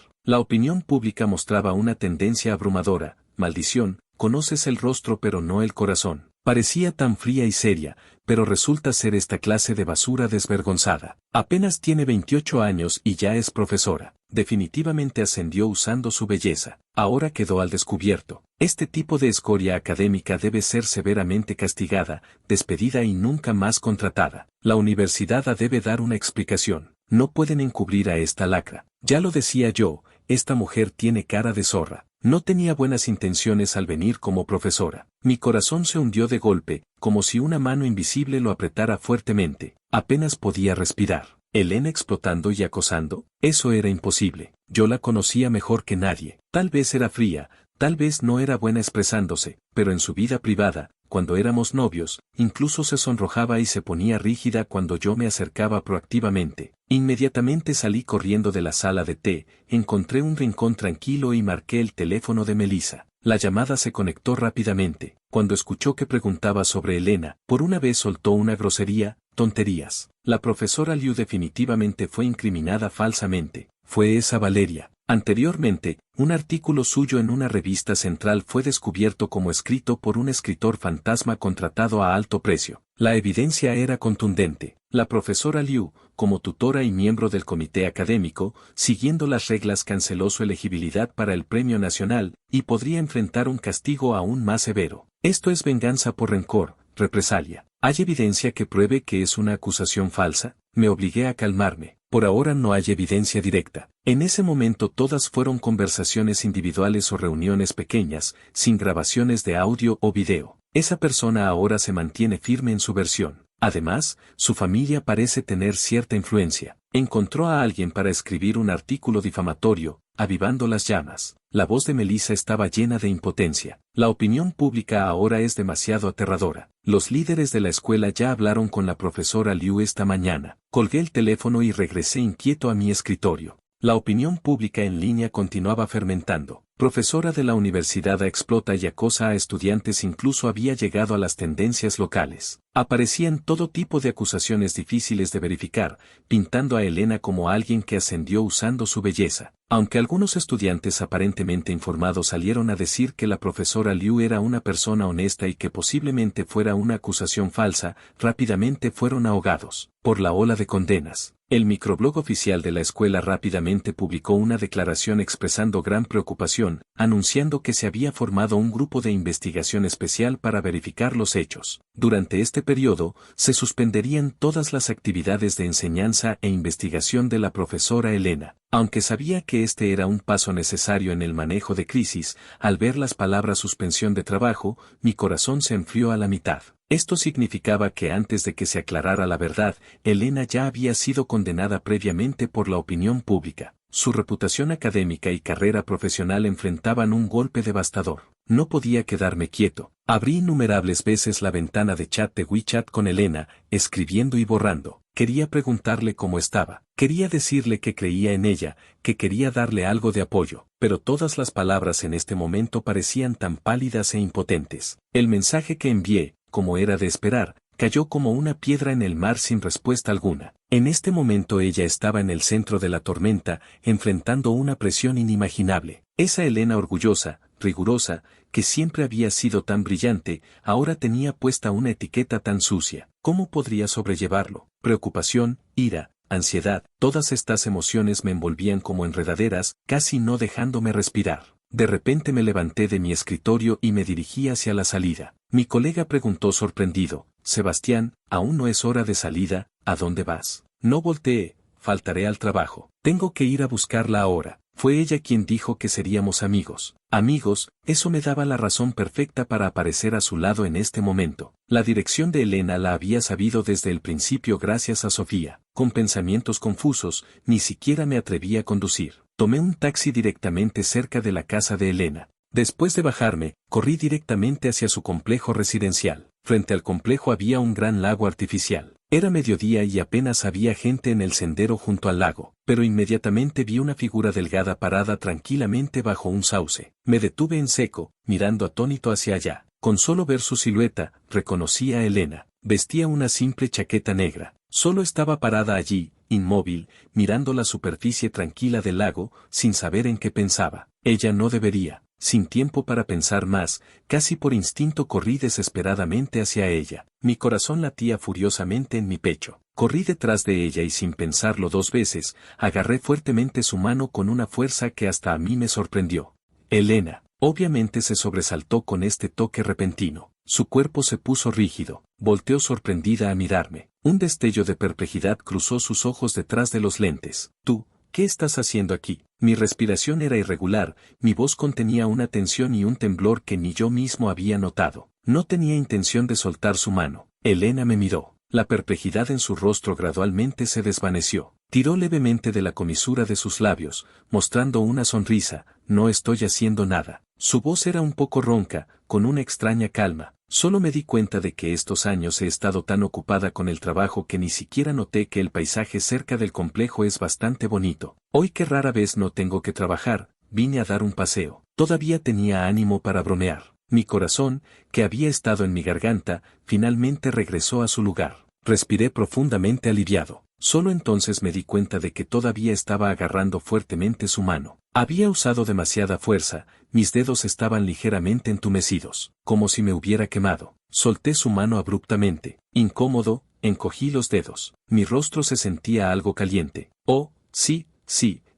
La opinión pública mostraba una tendencia abrumadora: maldición, conoces el rostro pero no el corazón. Parecía tan fría y seria, pero resulta ser esta clase de basura desvergonzada. Apenas tiene 28 años y ya es profesora. Definitivamente ascendió usando su belleza. Ahora quedó al descubierto. Este tipo de escoria académica debe ser severamente castigada, despedida y nunca más contratada. La universidad debe dar una explicación. No pueden encubrir a esta lacra. Ya lo decía yo, esta mujer tiene cara de zorra. No tenía buenas intenciones al venir como profesora. Mi corazón se hundió de golpe, como si una mano invisible lo apretara fuertemente. Apenas podía respirar. ¿Elena explotando y acosando? Eso era imposible. Yo la conocía mejor que nadie. Tal vez era fría, tal vez no era buena expresándose, pero en su vida privada, cuando éramos novios, incluso se sonrojaba y se ponía rígida cuando yo me acercaba proactivamente. Inmediatamente salí corriendo de la sala de té, encontré un rincón tranquilo y marqué el teléfono de Melissa. La llamada se conectó rápidamente. Cuando escuchó que preguntaba sobre Elena, por una vez soltó una grosería: tonterías. La profesora Liu definitivamente fue incriminada falsamente. Fue esa Valeria. Anteriormente, un artículo suyo en una revista central fue descubierto como escrito por un escritor fantasma contratado a alto precio. La evidencia era contundente. La profesora Liu, como tutora y miembro del comité académico, siguiendo las reglas, canceló su elegibilidad para el premio nacional, y podría enfrentar un castigo aún más severo. Esto es venganza por rencor, represalia. ¿Hay evidencia que pruebe que es una acusación falsa? Me obligué a calmarme. Por ahora no hay evidencia directa. En ese momento todas fueron conversaciones individuales o reuniones pequeñas, sin grabaciones de audio o video. Esa persona ahora se mantiene firme en su versión. Además, su familia parece tener cierta influencia. Encontró a alguien para escribir un artículo difamatorio, avivando las llamas. La voz de Melissa estaba llena de impotencia. La opinión pública ahora es demasiado aterradora. Los líderes de la escuela ya hablaron con la profesora Liu esta mañana. Colgué el teléfono y regresé inquieto a mi escritorio. La opinión pública en línea continuaba fermentando. Profesora de la universidad explota y acosa a estudiantes, incluso había llegado a las tendencias locales. Aparecían todo tipo de acusaciones difíciles de verificar, pintando a Elena como alguien que ascendió usando su belleza. Aunque algunos estudiantes aparentemente informados salieron a decir que la profesora Liu era una persona honesta y que posiblemente fuera una acusación falsa, rápidamente fueron ahogados por la ola de condenas. El microblog oficial de la escuela rápidamente publicó una declaración expresando gran preocupación, anunciando que se había formado un grupo de investigación especial para verificar los hechos. Durante este periodo, se suspenderían todas las actividades de enseñanza e investigación de la profesora Elena. Aunque sabía que este era un paso necesario en el manejo de crisis, al ver las palabras suspensión de trabajo, mi corazón se enfrió a la mitad. Esto significaba que antes de que se aclarara la verdad, Elena ya había sido condenada previamente por la opinión pública. Su reputación académica y carrera profesional enfrentaban un golpe devastador. No podía quedarme quieto. Abrí innumerables veces la ventana de chat de WeChat con Elena, escribiendo y borrando. Quería preguntarle cómo estaba. Quería decirle que creía en ella, que quería darle algo de apoyo, pero todas las palabras en este momento parecían tan pálidas e impotentes. El mensaje que envié, como era de esperar, cayó como una piedra en el mar sin respuesta alguna. En este momento ella estaba en el centro de la tormenta, enfrentando una presión inimaginable. Esa Elena orgullosa, rigurosa, que siempre había sido tan brillante, ahora tenía puesta una etiqueta tan sucia. ¿Cómo podría sobrellevarlo? Preocupación, ira, ansiedad, todas estas emociones me envolvían como enredaderas, casi no dejándome respirar. De repente me levanté de mi escritorio y me dirigí hacia la salida. Mi colega preguntó sorprendido: Sebastián, aún no es hora de salida, ¿a dónde vas? No volteé, faltaré al trabajo. Tengo que ir a buscarla ahora. Fue ella quien dijo que seríamos amigos. Amigos, eso me daba la razón perfecta para aparecer a su lado en este momento. La dirección de Elena la había sabido desde el principio gracias a Sofía. Con pensamientos confusos, ni siquiera me atreví a conducir. Tomé un taxi directamente cerca de la casa de Elena. Después de bajarme, corrí directamente hacia su complejo residencial. Frente al complejo había un gran lago artificial. Era mediodía y apenas había gente en el sendero junto al lago, pero inmediatamente vi una figura delgada parada tranquilamente bajo un sauce. Me detuve en seco, mirando atónito hacia allá. Con solo ver su silueta, reconocí a Elena. Vestía una simple chaqueta negra. Solo estaba parada allí, inmóvil, mirando la superficie tranquila del lago, sin saber en qué pensaba. Ella no debería. Sin tiempo para pensar más, casi por instinto corrí desesperadamente hacia ella. Mi corazón latía furiosamente en mi pecho. Corrí detrás de ella y sin pensarlo dos veces, agarré fuertemente su mano con una fuerza que hasta a mí me sorprendió. Elena, obviamente se sobresaltó con este toque repentino. Su cuerpo se puso rígido, volteó sorprendida a mirarme. Un destello de perplejidad cruzó sus ojos detrás de los lentes. ¿Tú? ¿Qué estás haciendo aquí? Mi respiración era irregular, mi voz contenía una tensión y un temblor que ni yo mismo había notado. No tenía intención de soltar su mano. Elena me miró. La perplejidad en su rostro gradualmente se desvaneció. Tiró levemente de la comisura de sus labios, mostrando una sonrisa. No estoy haciendo nada. Su voz era un poco ronca, con una extraña calma. Solo me di cuenta de que estos años he estado tan ocupada con el trabajo que ni siquiera noté que el paisaje cerca del complejo es bastante bonito. Hoy que rara vez no tengo que trabajar, vine a dar un paseo. Todavía tenía ánimo para bromear. Mi corazón, que había estado en mi garganta, finalmente regresó a su lugar. Respiré profundamente aliviado. Solo entonces me di cuenta de que todavía estaba agarrando fuertemente su mano. Había usado demasiada fuerza, mis dedos estaban ligeramente entumecidos, como si me hubiera quemado. Solté su mano abruptamente. Incómodo, encogí los dedos. Mi rostro se sentía algo caliente. Oh, sí,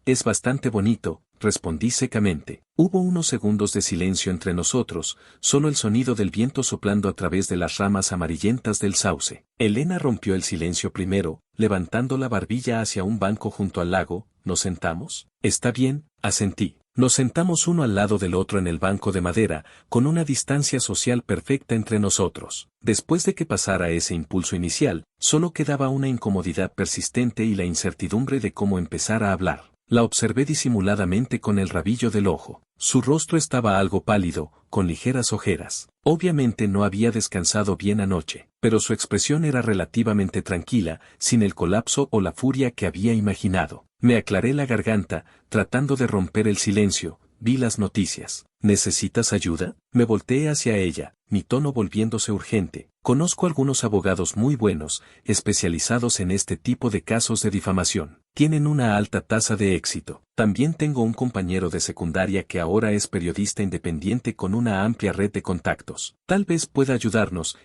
es bastante bonito, respondí secamente. Hubo unos segundos de silencio entre nosotros, solo el sonido del viento soplando a través de las ramas amarillentas del sauce. Elena rompió el silencio primero, levantando la barbilla hacia un banco junto al lago. ¿Nos sentamos? Está bien, asentí. Nos sentamos uno al lado del otro en el banco de madera, con una distancia social perfecta entre nosotros. Después de que pasara ese impulso inicial, solo quedaba una incomodidad persistente y la incertidumbre de cómo empezar a hablar. La observé disimuladamente con el rabillo del ojo. Su rostro estaba algo pálido, con ligeras ojeras. Obviamente no había descansado bien anoche, pero su expresión era relativamente tranquila, sin el colapso o la furia que había imaginado. Me aclaré la garganta, tratando de romper el silencio. Vi las noticias. ¿Necesitas ayuda? Me volteé hacia ella, mi tono volviéndose urgente. Conozco algunos abogados muy buenos, especializados en este tipo de casos de difamación. Tienen una alta tasa de éxito. También tengo un compañero de secundaria que ahora es periodista independiente con una amplia red de contactos. Tal vez pueda ayudarnos,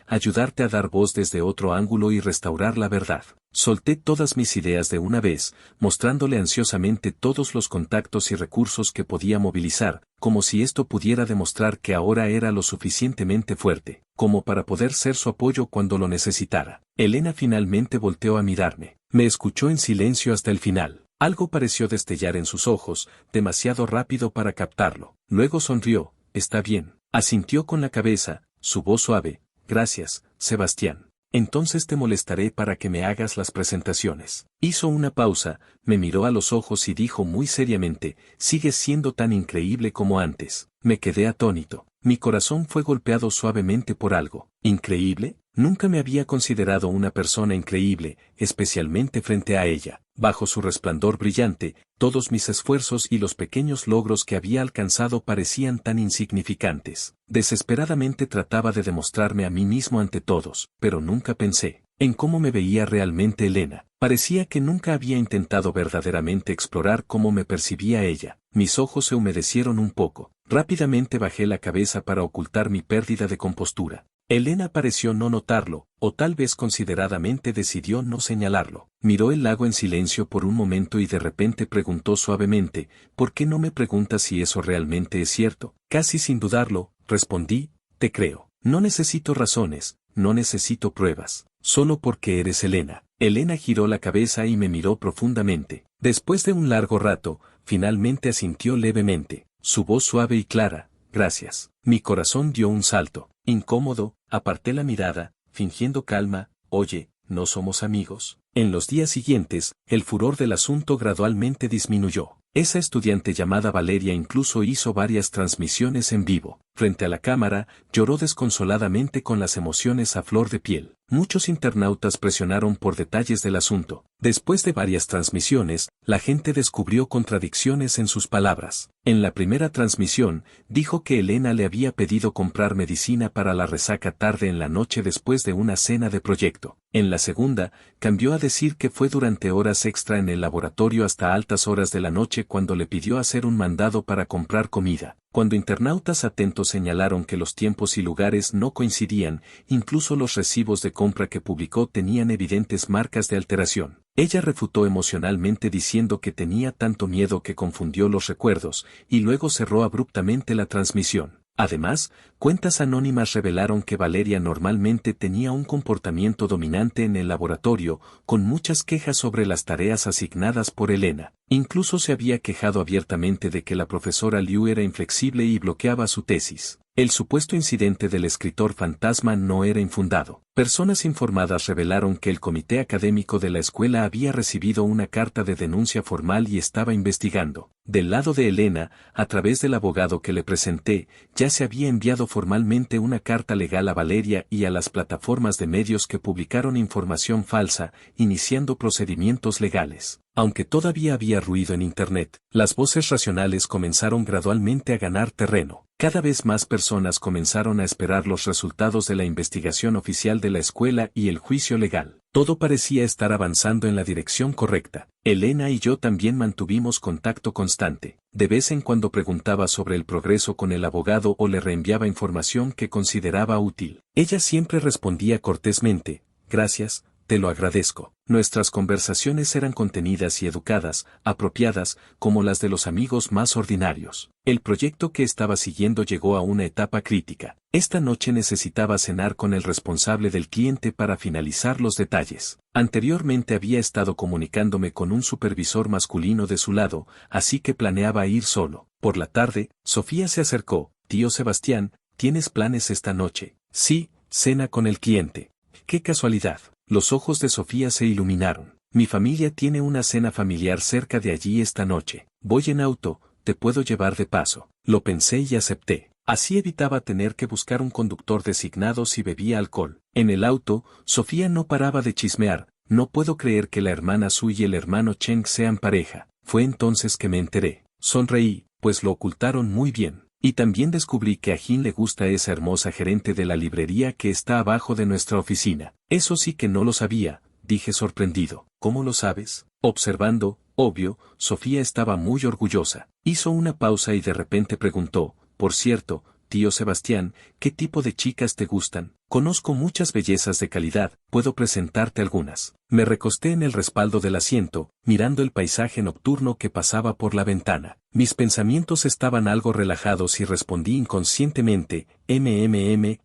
ayudarte a dar voz desde otro ángulo y restaurar la verdad. Solté todas mis ideas de una vez, mostrándole ansiosamente todos los contactos y recursos que podía movilizar, como si esto pudiera demostrar que ahora era lo suficientemente fuerte, como para poder ser su apoyo cuando lo necesitara. Elena finalmente volteó a mirarme. Me escuchó en silencio hasta el final. Algo pareció destellar en sus ojos, demasiado rápido para captarlo. Luego sonrió. Está bien. Asintió con la cabeza, su voz suave. Gracias, Sebastián. Entonces te molestaré para que me hagas las presentaciones. Hizo una pausa, me miró a los ojos y dijo muy seriamente: sigues siendo tan increíble como antes. Me quedé atónito. Mi corazón fue golpeado suavemente por algo. ¿Increíble? Nunca me había considerado una persona increíble, especialmente frente a ella. Bajo su resplandor brillante, todos mis esfuerzos y los pequeños logros que había alcanzado parecían tan insignificantes. Desesperadamente trataba de demostrarme a mí mismo ante todos, pero nunca pensé en cómo me veía realmente Elena. Parecía que nunca había intentado verdaderamente explorar cómo me percibía ella. Mis ojos se humedecieron un poco. Rápidamente bajé la cabeza para ocultar mi pérdida de compostura. Elena pareció no notarlo, o tal vez consideradamente decidió no señalarlo. Miró el lago en silencio por un momento y de repente preguntó suavemente, ¿por qué no me preguntas si eso realmente es cierto? Casi sin dudarlo, respondí, te creo. No necesito razones, no necesito pruebas, solo porque eres Elena. Elena giró la cabeza y me miró profundamente. Después de un largo rato, finalmente asintió levemente, su voz suave y clara, gracias. Mi corazón dio un salto. Incómodo, aparté la mirada, fingiendo calma, oye, ¿no somos amigos? En los días siguientes, el furor del asunto gradualmente disminuyó. Esa estudiante llamada Valeria incluso hizo varias transmisiones en vivo. Frente a la cámara, lloró desconsoladamente con las emociones a flor de piel. Muchos internautas presionaron por detalles del asunto. Después de varias transmisiones, la gente descubrió contradicciones en sus palabras. En la primera transmisión, dijo que Elena le había pedido comprar medicina para la resaca tarde en la noche después de una cena de proyecto. En la segunda, cambió a decir que fue durante horas extra en el laboratorio hasta altas horas de la noche cuando le pidió hacer un mandado para comprar comida. Cuando internautas atentos señalaron que los tiempos y lugares no coincidían, incluso los recibos de compra que publicó tenían evidentes marcas de alteración. Ella refutó emocionalmente diciendo que tenía tanto miedo que confundió los recuerdos, y luego cerró abruptamente la transmisión. Además, cuentas anónimas revelaron que Valeria normalmente tenía un comportamiento dominante en el laboratorio, con muchas quejas sobre las tareas asignadas por Elena. Incluso se había quejado abiertamente de que la profesora Liu era inflexible y bloqueaba su tesis. El supuesto incidente del escritor fantasma no era infundado. Personas informadas revelaron que el comité académico de la escuela había recibido una carta de denuncia formal y estaba investigando. Del lado de Elena, a través del abogado que le presenté, ya se había enviado formalmente una carta legal a Valeria y a las plataformas de medios que publicaron información falsa, iniciando procedimientos legales. Aunque todavía había ruido en Internet, las voces racionales comenzaron gradualmente a ganar terreno. Cada vez más personas comenzaron a esperar los resultados de la investigación oficial de la escuela y el juicio legal. Todo parecía estar avanzando en la dirección correcta. Elena y yo también mantuvimos contacto constante. De vez en cuando preguntaba sobre el progreso con el abogado o le reenviaba información que consideraba útil. Ella siempre respondía cortésmente, gracias, te lo agradezco. Nuestras conversaciones eran contenidas y educadas, apropiadas, como las de los amigos más ordinarios. El proyecto que estaba siguiendo llegó a una etapa crítica. Esta noche necesitaba cenar con el responsable del cliente para finalizar los detalles. Anteriormente había estado comunicándome con un supervisor masculino de su lado, así que planeaba ir solo. Por la tarde, Sofía se acercó, tío Sebastián, ¿tienes planes esta noche? Sí, cena con el cliente. ¡Qué casualidad! Los ojos de Sofía se iluminaron. Mi familia tiene una cena familiar cerca de allí esta noche. Voy en auto, te puedo llevar de paso. Lo pensé y acepté. Así evitaba tener que buscar un conductor designado si bebía alcohol. En el auto, Sofía no paraba de chismear. No puedo creer que la hermana Su y el hermano Cheng sean pareja. Fue entonces que me enteré. Sonreí, pues lo ocultaron muy bien. Y también descubrí que a Jin le gusta esa hermosa gerente de la librería que está abajo de nuestra oficina. Eso sí que no lo sabía, dije sorprendido. ¿Cómo lo sabes? Observando, obvio, Sofía estaba muy orgullosa. Hizo una pausa y de repente preguntó, por cierto, tío Sebastián, ¿qué tipo de chicas te gustan? Conozco muchas bellezas de calidad, puedo presentarte algunas. Me recosté en el respaldo del asiento, mirando el paisaje nocturno que pasaba por la ventana. Mis pensamientos estaban algo relajados y respondí inconscientemente,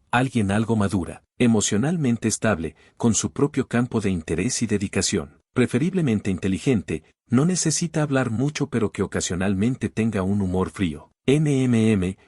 alguien algo madura, emocionalmente estable, con su propio campo de interés y dedicación. Preferiblemente inteligente, no necesita hablar mucho pero que ocasionalmente tenga un humor frío.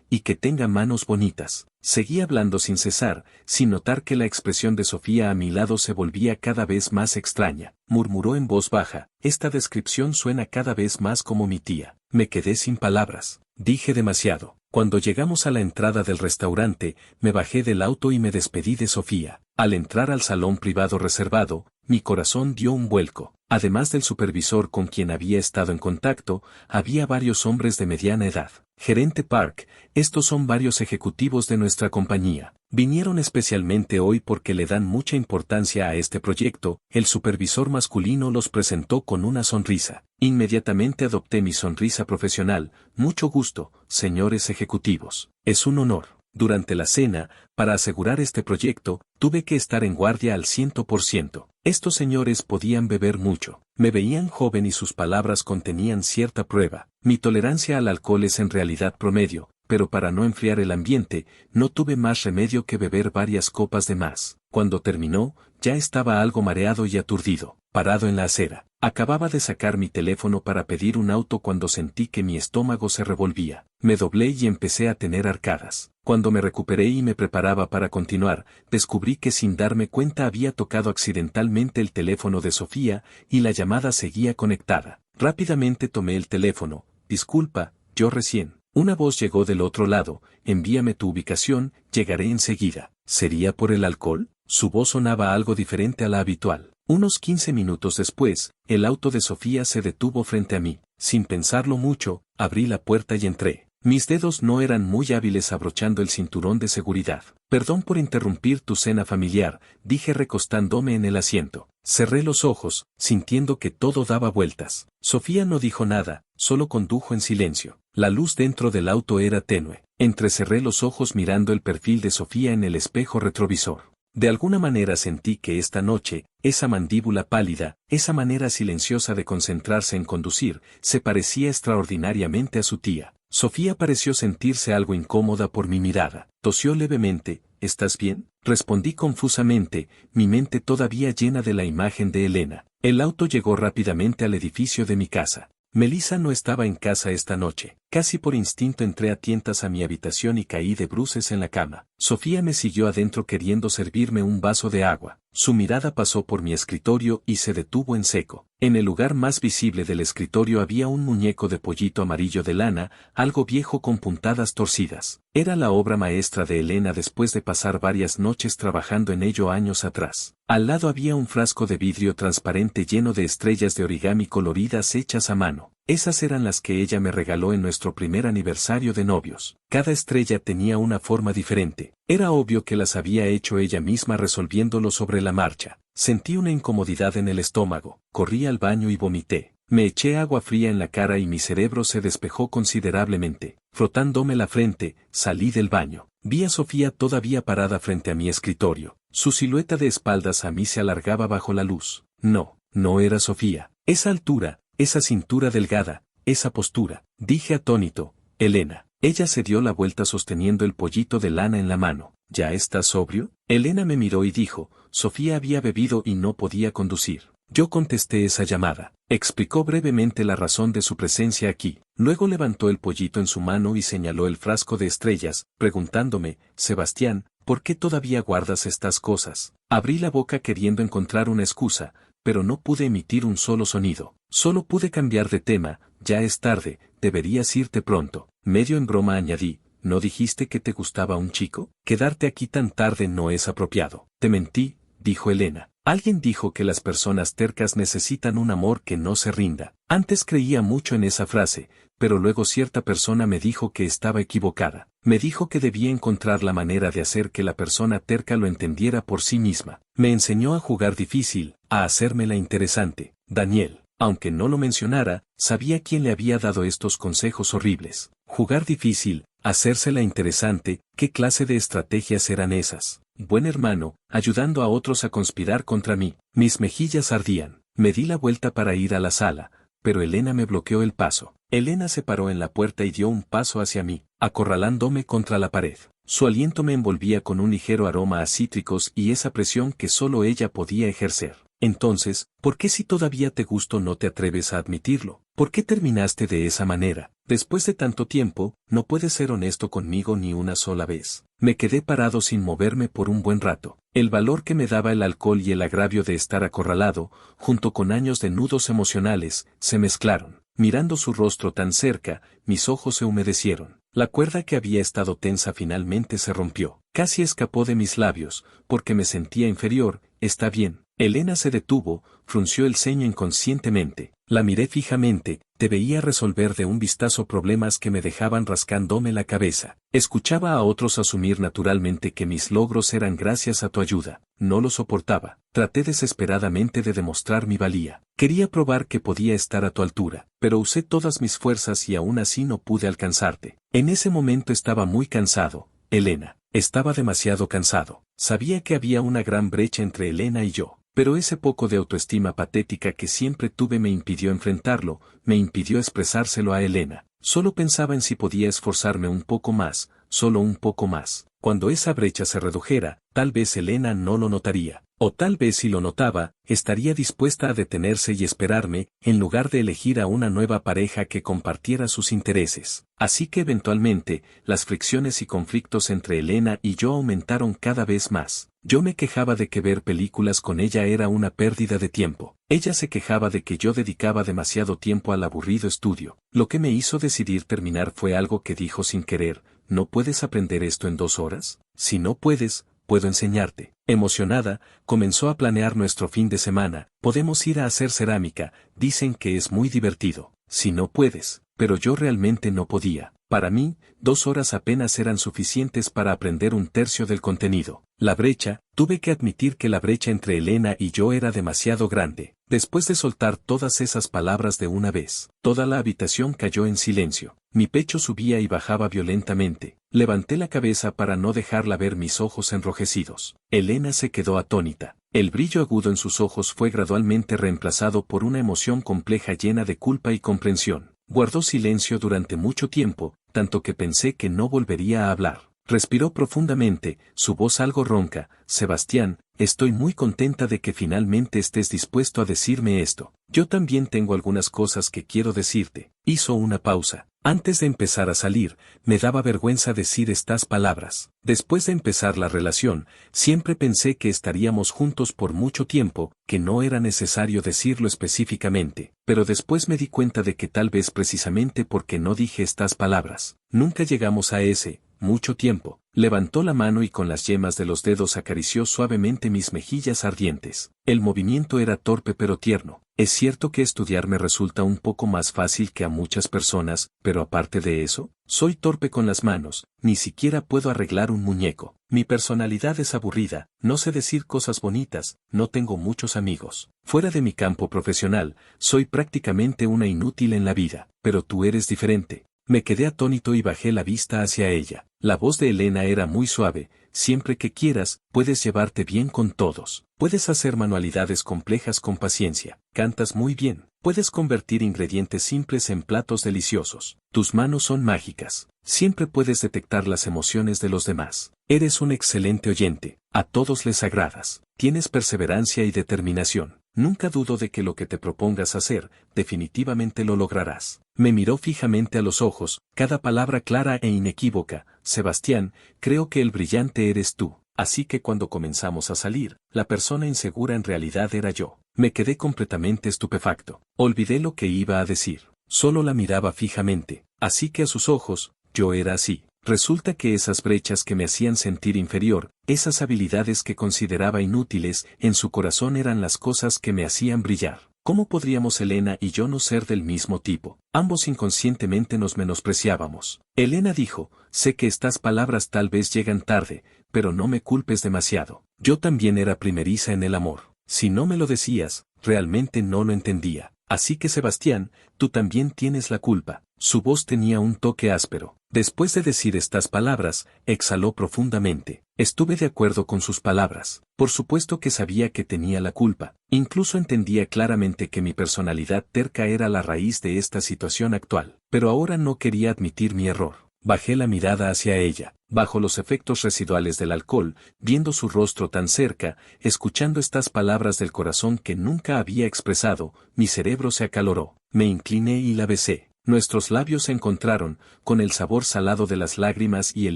Y que tenga manos bonitas. Seguí hablando sin cesar, sin notar que la expresión de Sofía a mi lado se volvía cada vez más extraña. Murmuró en voz baja, esta descripción suena cada vez más como mi tía. Me quedé sin palabras. Dije demasiado. Cuando llegamos a la entrada del restaurante, me bajé del auto y me despedí de Sofía. Al entrar al salón privado reservado, mi corazón dio un vuelco. Además del supervisor con quien había estado en contacto, había varios hombres de mediana edad. Gerente Park, estos son varios ejecutivos de nuestra compañía. Vinieron especialmente hoy porque le dan mucha importancia a este proyecto. El supervisor masculino los presentó con una sonrisa. Inmediatamente adopté mi sonrisa profesional. Mucho gusto, señores ejecutivos. Es un honor. Durante la cena, para asegurar este proyecto, tuve que estar en guardia al 100%. Estos señores podían beber mucho. Me veían joven y sus palabras contenían cierta prueba. Mi tolerancia al alcohol es en realidad promedio, pero para no enfriar el ambiente, no tuve más remedio que beber varias copas de más. Cuando terminó, ya estaba algo mareado y aturdido, parado en la acera. Acababa de sacar mi teléfono para pedir un auto cuando sentí que mi estómago se revolvía. Me doblé y empecé a tener arcadas. Cuando me recuperé y me preparaba para continuar, descubrí que sin darme cuenta había tocado accidentalmente el teléfono de Sofía y la llamada seguía conectada. Rápidamente tomé el teléfono. Disculpa, yo recién. Una voz llegó del otro lado. Envíame tu ubicación, llegaré enseguida. ¿Sería por el alcohol? Su voz sonaba algo diferente a la habitual. Unos 15 minutos después, el auto de Sofía se detuvo frente a mí. Sin pensarlo mucho, abrí la puerta y entré. Mis dedos no eran muy hábiles abrochando el cinturón de seguridad. Perdón por interrumpir tu cena familiar, dije recostándome en el asiento. Cerré los ojos, sintiendo que todo daba vueltas. Sofía no dijo nada, solo condujo en silencio. La luz dentro del auto era tenue. Entrecerré los ojos mirando el perfil de Sofía en el espejo retrovisor. De alguna manera sentí que esta noche, esa mandíbula pálida, esa manera silenciosa de concentrarse en conducir, se parecía extraordinariamente a su tía. Sofía pareció sentirse algo incómoda por mi mirada. Tosió levemente. ¿Estás bien? Respondí confusamente, mi mente todavía llena de la imagen de Elena. El auto llegó rápidamente al edificio de mi casa. Melissa no estaba en casa esta noche. Casi por instinto entré a tientas a mi habitación y caí de bruces en la cama. Sofía me siguió adentro queriendo servirme un vaso de agua. Su mirada pasó por mi escritorio y se detuvo en seco. En el lugar más visible del escritorio había un muñeco de pollito amarillo de lana, algo viejo con puntadas torcidas. Era la obra maestra de Elena después de pasar varias noches trabajando en ello años atrás. Al lado había un frasco de vidrio transparente lleno de estrellas de origami coloridas hechas a mano. Esas eran las que ella me regaló en nuestro primer aniversario de novios. Cada estrella tenía una forma diferente. Era obvio que las había hecho ella misma resolviéndolo sobre la marcha. Sentí una incomodidad en el estómago. Corrí al baño y vomité. Me eché agua fría en la cara y mi cerebro se despejó considerablemente. Frotándome la frente, salí del baño. Vi a Sofía todavía parada frente a mi escritorio. Su silueta de espaldas a mí se alargaba bajo la luz. No, no era Sofía. Esa altura, esa cintura delgada, esa postura. Dije atónito, Elena. Ella se dio la vuelta sosteniendo el pollito de lana en la mano. ¿Ya estás sobrio? Elena me miró y dijo, Sofía había bebido y no podía conducir. Yo contesté esa llamada. Explicó brevemente la razón de su presencia aquí. Luego levantó el pollito en su mano y señaló el frasco de estrellas, preguntándome, Sebastián, ¿por qué todavía guardas estas cosas? Abrí la boca queriendo encontrar una excusa, pero no pude emitir un solo sonido. Solo pude cambiar de tema. Ya es tarde, deberías irte pronto. Medio en broma añadí, ¿no dijiste que te gustaba un chico? Quedarte aquí tan tarde no es apropiado. Te mentí, dijo Elena. Alguien dijo que las personas tercas necesitan un amor que no se rinda. Antes creía mucho en esa frase, pero luego cierta persona me dijo que estaba equivocada. Me dijo que debía encontrar la manera de hacer que la persona terca lo entendiera por sí misma. Me enseñó a jugar difícil, a hacérmela interesante. Daniel, aunque no lo mencionara, sabía quién le había dado estos consejos horribles. Jugar difícil, hacérsela interesante, ¿qué clase de estrategias eran esas? Buen hermano, ayudando a otros a conspirar contra mí. Mis mejillas ardían. Me di la vuelta para ir a la sala, pero Elena me bloqueó el paso. Elena se paró en la puerta y dio un paso hacia mí, acorralándome contra la pared. Su aliento me envolvía con un ligero aroma a cítricos y esa presión que solo ella podía ejercer. Entonces, ¿por qué si todavía te gusto no te atreves a admitirlo? ¿Por qué terminaste de esa manera? Después de tanto tiempo, no puedes ser honesto conmigo ni una sola vez. Me quedé parado sin moverme por un buen rato. El valor que me daba el alcohol y el agravio de estar acorralado, junto con años de nudos emocionales, se mezclaron. Mirando su rostro tan cerca, mis ojos se humedecieron. La cuerda que había estado tensa finalmente se rompió. Casi escapó de mis labios, porque me sentía inferior. Está bien. Elena se detuvo, frunció el ceño inconscientemente. La miré fijamente, te veía resolver de un vistazo problemas que me dejaban rascándome la cabeza. Escuchaba a otros asumir naturalmente que mis logros eran gracias a tu ayuda. No lo soportaba. Traté desesperadamente de demostrar mi valía. Quería probar que podía estar a tu altura, pero usé todas mis fuerzas y aún así no pude alcanzarte. En ese momento estaba muy cansado, Elena. Estaba demasiado cansado. Sabía que había una gran brecha entre Elena y yo. Pero ese poco de autoestima patética que siempre tuve me impidió enfrentarlo, me impidió expresárselo a Elena. Solo pensaba en si podía esforzarme un poco más, solo un poco más. Cuando esa brecha se redujera, tal vez Elena no lo notaría. O tal vez si lo notaba, estaría dispuesta a detenerse y esperarme, en lugar de elegir a una nueva pareja que compartiera sus intereses. Así que eventualmente, las fricciones y conflictos entre Elena y yo aumentaron cada vez más. Yo me quejaba de que ver películas con ella era una pérdida de tiempo. Ella se quejaba de que yo dedicaba demasiado tiempo al aburrido estudio. Lo que me hizo decidir terminar fue algo que dijo sin querer: ¿no puedes aprender esto en 2 horas? Si no puedes, puedo enseñarte. Emocionada, comenzó a planear nuestro fin de semana. Podemos ir a hacer cerámica, dicen que es muy divertido. Si no puedes, pero yo realmente no podía. Para mí, 2 horas apenas eran suficientes para aprender 1/3 del contenido. La brecha, tuve que admitir que la brecha entre Elena y yo era demasiado grande. Después de soltar todas esas palabras de una vez, toda la habitación cayó en silencio. Mi pecho subía y bajaba violentamente. Levanté la cabeza para no dejarla ver mis ojos enrojecidos. Elena se quedó atónita. El brillo agudo en sus ojos fue gradualmente reemplazado por una emoción compleja llena de culpa y comprensión. Guardó silencio durante mucho tiempo, tanto que pensé que no volvería a hablar. Respiró profundamente, su voz algo ronca: Sebastián, estoy muy contenta de que finalmente estés dispuesto a decirme esto. Yo también tengo algunas cosas que quiero decirte. Hizo una pausa. Antes de empezar a salir, me daba vergüenza decir estas palabras. Después de empezar la relación, siempre pensé que estaríamos juntos por mucho tiempo, que no era necesario decirlo específicamente. Pero después me di cuenta de que tal vez precisamente porque no dije estas palabras, nunca llegamos a ese mucho tiempo. Levantó la mano y con las yemas de los dedos acarició suavemente mis mejillas ardientes. El movimiento era torpe pero tierno. Es cierto que estudiar me resulta un poco más fácil que a muchas personas, pero aparte de eso, soy torpe con las manos, ni siquiera puedo arreglar un muñeco. Mi personalidad es aburrida, no sé decir cosas bonitas, no tengo muchos amigos. Fuera de mi campo profesional, soy prácticamente una inútil en la vida, pero tú eres diferente. Me quedé atónito y bajé la vista hacia ella. La voz de Elena era muy suave: siempre que quieras, puedes llevarte bien con todos. Puedes hacer manualidades complejas con paciencia. Cantas muy bien. Puedes convertir ingredientes simples en platos deliciosos. Tus manos son mágicas. Siempre puedes detectar las emociones de los demás. Eres un excelente oyente. A todos les agradas. Tienes perseverancia y determinación. Nunca dudo de que lo que te propongas hacer, definitivamente lo lograrás. Me miró fijamente a los ojos, cada palabra clara e inequívoca: Sebastián, creo que el brillante eres tú. Así que cuando comenzamos a salir, la persona insegura en realidad era yo. Me quedé completamente estupefacto. Olvidé lo que iba a decir. Solo la miraba fijamente. Así que a sus ojos, yo era así. Resulta que esas brechas que me hacían sentir inferior, esas habilidades que consideraba inútiles, en su corazón eran las cosas que me hacían brillar. ¿Cómo podríamos Elena y yo no ser del mismo tipo? Ambos inconscientemente nos menospreciábamos. Elena dijo: sé que estas palabras tal vez llegan tarde, pero no me culpes demasiado. Yo también era primeriza en el amor. Si no me lo decías, realmente no lo entendía. Así que Sebastián, tú también tienes la culpa. Su voz tenía un toque áspero. Después de decir estas palabras, exhaló profundamente. Estuve de acuerdo con sus palabras. Por supuesto que sabía que tenía la culpa. Incluso entendía claramente que mi personalidad terca era la raíz de esta situación actual. Pero ahora no quería admitir mi error. Bajé la mirada hacia ella. Bajo los efectos residuales del alcohol, viendo su rostro tan cerca, escuchando estas palabras del corazón que nunca había expresado, mi cerebro se acaloró. Me incliné y la besé. Nuestros labios se encontraron, con el sabor salado de las lágrimas y el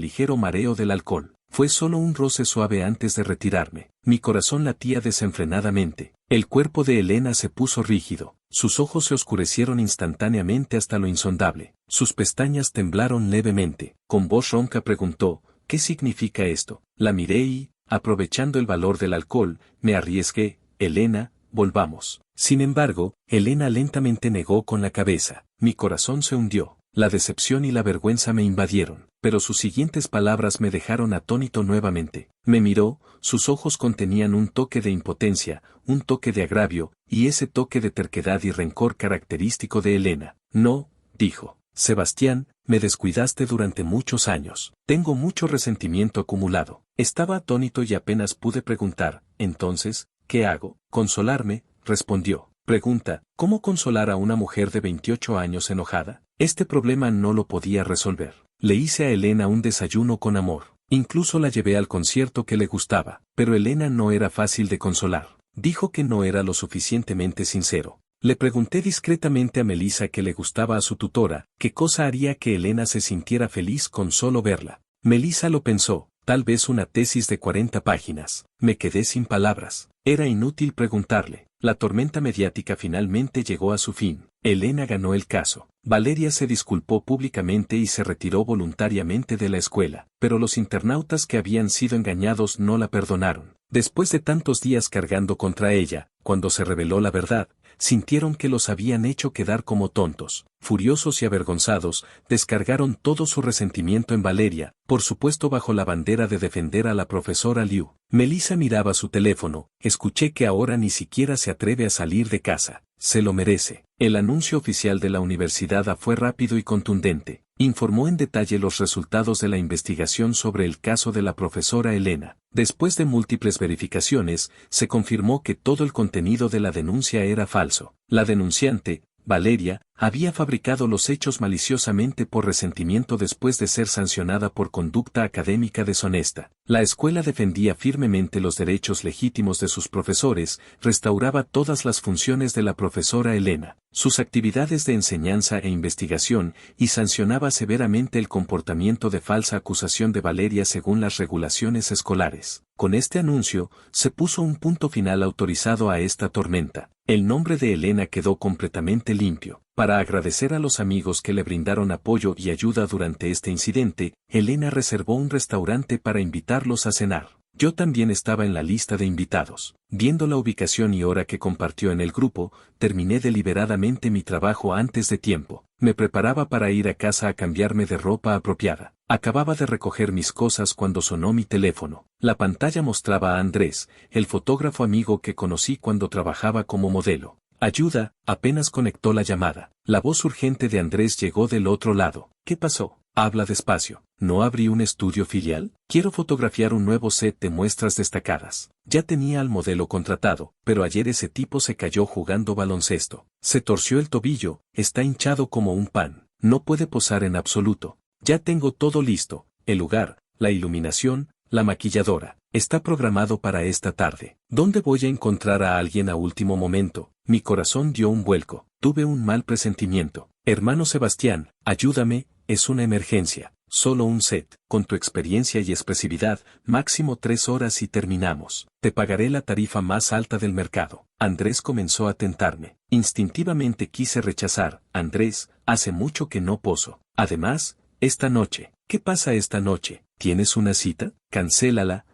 ligero mareo del alcohol. Fue solo un roce suave antes de retirarme. Mi corazón latía desenfrenadamente. El cuerpo de Elena se puso rígido. Sus ojos se oscurecieron instantáneamente hasta lo insondable. Sus pestañas temblaron levemente. Con voz ronca preguntó, ¿qué significa esto? La miré y, aprovechando el valor del alcohol, me arriesgué. Elena, volvamos. Sin embargo, Elena lentamente negó con la cabeza. Mi corazón se hundió. La decepción y la vergüenza me invadieron, pero sus siguientes palabras me dejaron atónito nuevamente. Me miró, sus ojos contenían un toque de impotencia, un toque de agravio, y ese toque de terquedad y rencor característico de Elena. No, dijo. Sebastián, me descuidaste durante muchos años. Tengo mucho resentimiento acumulado. Estaba atónito y apenas pude preguntar, entonces, ¿qué hago? Consolarme, respondió. Pregunta, ¿cómo consolar a una mujer de 28 años enojada? Este problema no lo podía resolver. Le hice a Elena un desayuno con amor. Incluso la llevé al concierto que le gustaba, pero Elena no era fácil de consolar. Dijo que no era lo suficientemente sincero. Le pregunté discretamente a Melissa que le gustaba a su tutora, qué cosa haría que Elena se sintiera feliz con solo verla. Melissa lo pensó, tal vez una tesis de 40 páginas. Me quedé sin palabras. Era inútil preguntarle. La tormenta mediática finalmente llegó a su fin. Elena ganó el caso. Valeria se disculpó públicamente y se retiró voluntariamente de la escuela, pero los internautas que habían sido engañados no la perdonaron. Después de tantos días cargando contra ella, cuando se reveló la verdad, sintieron que los habían hecho quedar como tontos. Furiosos y avergonzados, descargaron todo su resentimiento en Valeria, por supuesto bajo la bandera de defender a la profesora Liu. Melissa miraba su teléfono, escuché que ahora ni siquiera se atreve a salir de casa. Se lo merece. El anuncio oficial de la universidad fue rápido y contundente. Informó en detalle los resultados de la investigación sobre el caso de la profesora Elena. Después de múltiples verificaciones, se confirmó que todo el contenido de la denuncia era falso. La denunciante, Valeria, había fabricado los hechos maliciosamente por resentimiento después de ser sancionada por conducta académica deshonesta. La escuela defendía firmemente los derechos legítimos de sus profesores, restauraba todas las funciones de la profesora Elena, sus actividades de enseñanza e investigación, y sancionaba severamente el comportamiento de falsa acusación de Valeria según las regulaciones escolares. Con este anuncio, se puso un punto final autorizado a esta tormenta. El nombre de Elena quedó completamente limpio. Para agradecer a los amigos que le brindaron apoyo y ayuda durante este incidente, Elena reservó un restaurante para invitarlos a cenar. Yo también estaba en la lista de invitados. Viendo la ubicación y hora que compartió en el grupo, terminé deliberadamente mi trabajo antes de tiempo. Me preparaba para ir a casa a cambiarme de ropa apropiada. Acababa de recoger mis cosas cuando sonó mi teléfono. La pantalla mostraba a Andrés, el fotógrafo amigo que conocí cuando trabajaba como modelo. Ayuda, apenas conectó la llamada. La voz urgente de Andrés llegó del otro lado. ¿Qué pasó? Habla despacio. ¿No abrí un estudio filial? Quiero fotografiar un nuevo set de muestras destacadas. Ya tenía al modelo contratado, pero ayer ese tipo se cayó jugando baloncesto. Se torció el tobillo, está hinchado como un pan. No puede posar en absoluto. Ya tengo todo listo, el lugar, la iluminación, la maquilladora. Está programado para esta tarde. ¿Dónde voy a encontrar a alguien a último momento? Mi corazón dio un vuelco. Tuve un mal presentimiento. Hermano Sebastián, ayúdame, es una emergencia. Solo un set. Con tu experiencia y expresividad, máximo 3 horas y terminamos. Te pagaré la tarifa más alta del mercado. Andrés comenzó a tentarme. Instintivamente quise rechazar. Andrés, hace mucho que no poso. Además, esta noche. ¿Qué pasa esta noche? ¿Tienes una cita? Cancélala,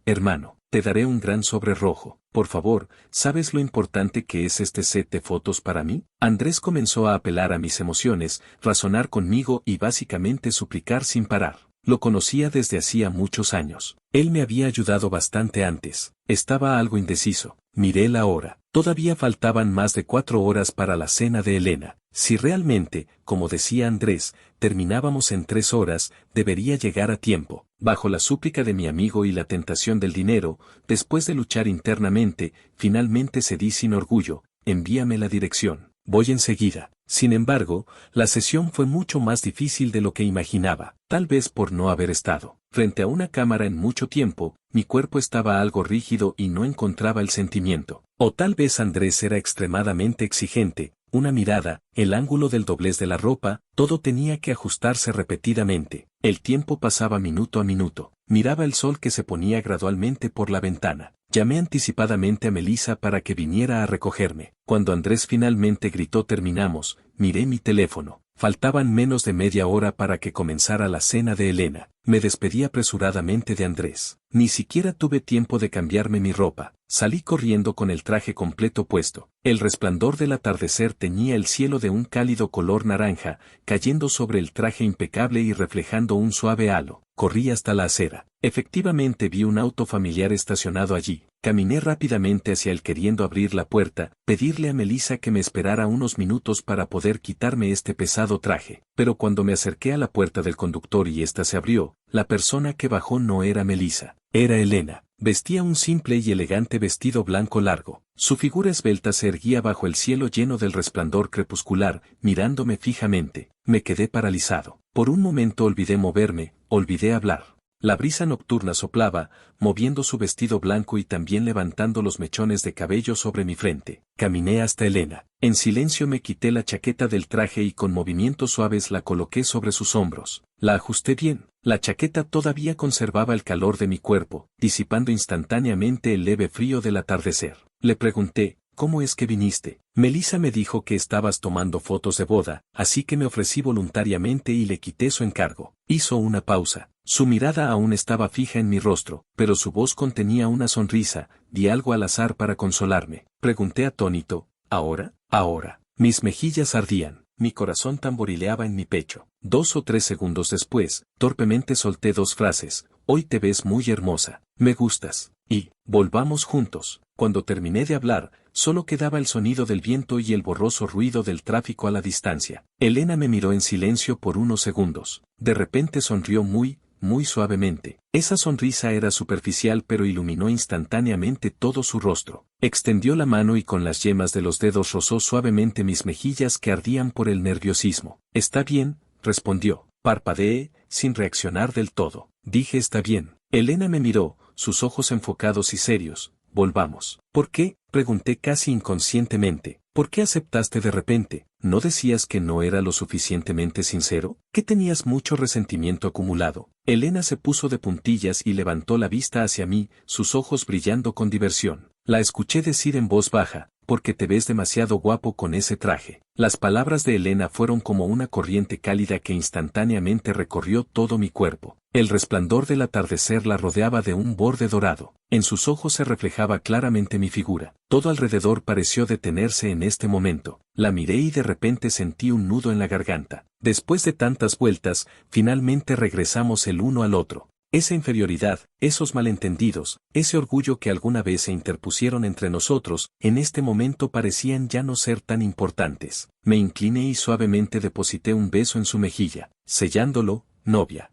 hermano. Te daré un gran sobre rojo. Por favor, ¿sabes lo importante que es este set de fotos para mí? Andrés comenzó a apelar a mis emociones, razonar conmigo y básicamente suplicar sin parar. Lo conocía desde hacía muchos años. Él me había ayudado bastante antes. Estaba algo indeciso. Miré la hora. Todavía faltaban más de 4 horas para la cena de Elena. Si realmente, como decía Andrés, terminábamos en 3 horas, debería llegar a tiempo. Bajo la súplica de mi amigo y la tentación del dinero, después de luchar internamente, finalmente cedí sin orgullo. Envíame la dirección. Voy enseguida. Sin embargo, la sesión fue mucho más difícil de lo que imaginaba, tal vez por no haber estado frente a una cámara en mucho tiempo. Mi cuerpo estaba algo rígido y no encontraba el sentimiento. O tal vez Andrés era extremadamente exigente. Una mirada, el ángulo del doblez de la ropa, todo tenía que ajustarse repetidamente. El tiempo pasaba minuto a minuto. Miraba el sol que se ponía gradualmente por la ventana. Llamé anticipadamente a Melissa para que viniera a recogerme. Cuando Andrés finalmente gritó terminamos, miré mi teléfono. Faltaban menos de media hora para que comenzara la cena de Elena. Me despedí apresuradamente de Andrés. Ni siquiera tuve tiempo de cambiarme mi ropa. Salí corriendo con el traje completo puesto. El resplandor del atardecer teñía el cielo de un cálido color naranja, cayendo sobre el traje impecable y reflejando un suave halo. Corrí hasta la acera. Efectivamente vi un auto familiar estacionado allí. Caminé rápidamente hacia él queriendo abrir la puerta, pedirle a Melissa que me esperara unos minutos para poder quitarme este pesado traje. Pero cuando me acerqué a la puerta del conductor y ésta se abrió, la persona que bajó no era Melissa, era Elena. Vestía un simple y elegante vestido blanco largo. Su figura esbelta se erguía bajo el cielo lleno del resplandor crepuscular, mirándome fijamente. Me quedé paralizado. Por un momento olvidé moverme, olvidé hablar. La brisa nocturna soplaba, moviendo su vestido blanco y también levantando los mechones de cabello sobre mi frente. Caminé hasta Elena. En silencio me quité la chaqueta del traje y con movimientos suaves la coloqué sobre sus hombros. La ajusté bien. La chaqueta todavía conservaba el calor de mi cuerpo, disipando instantáneamente el leve frío del atardecer. Le pregunté, ¿cómo es que viniste? Melissa me dijo que estabas tomando fotos de boda, así que me ofrecí voluntariamente y le quité su encargo. Hizo una pausa. Su mirada aún estaba fija en mi rostro, pero su voz contenía una sonrisa. Di algo al azar para consolarme. Pregunté atónito, ¿ahora? Ahora. Mis mejillas ardían. Mi corazón tamborileaba en mi pecho. 2 o 3 segundos después, torpemente solté 2 frases. Hoy te ves muy hermosa. Me gustas. Y, volvamos juntos. Cuando terminé de hablar, solo quedaba el sonido del viento y el borroso ruido del tráfico a la distancia. Elena me miró en silencio por unos segundos. De repente sonrió muy suavemente. Esa sonrisa era superficial pero iluminó instantáneamente todo su rostro. Extendió la mano y con las yemas de los dedos rozó suavemente mis mejillas que ardían por el nerviosismo. Está bien, respondió. Parpadeé, sin reaccionar del todo. Dije está bien. Elena me miró, sus ojos enfocados y serios. Volvamos. ¿Por qué? Pregunté casi inconscientemente. ¿Por qué aceptaste de repente? ¿No decías que no era lo suficientemente sincero? ¿Que tenías mucho resentimiento acumulado? Elena se puso de puntillas y levantó la vista hacia mí, sus ojos brillando con diversión. La escuché decir en voz baja, porque te ves demasiado guapo con ese traje. Las palabras de Elena fueron como una corriente cálida que instantáneamente recorrió todo mi cuerpo. El resplandor del atardecer la rodeaba de un borde dorado. En sus ojos se reflejaba claramente mi figura. Todo alrededor pareció detenerse en este momento. La miré y de repente sentí un nudo en la garganta. Después de tantas vueltas, finalmente regresamos el uno al otro. Esa inferioridad, esos malentendidos, ese orgullo que alguna vez se interpusieron entre nosotros, en este momento parecían ya no ser tan importantes. Me incliné y suavemente deposité un beso en su mejilla, sellándolo, novia.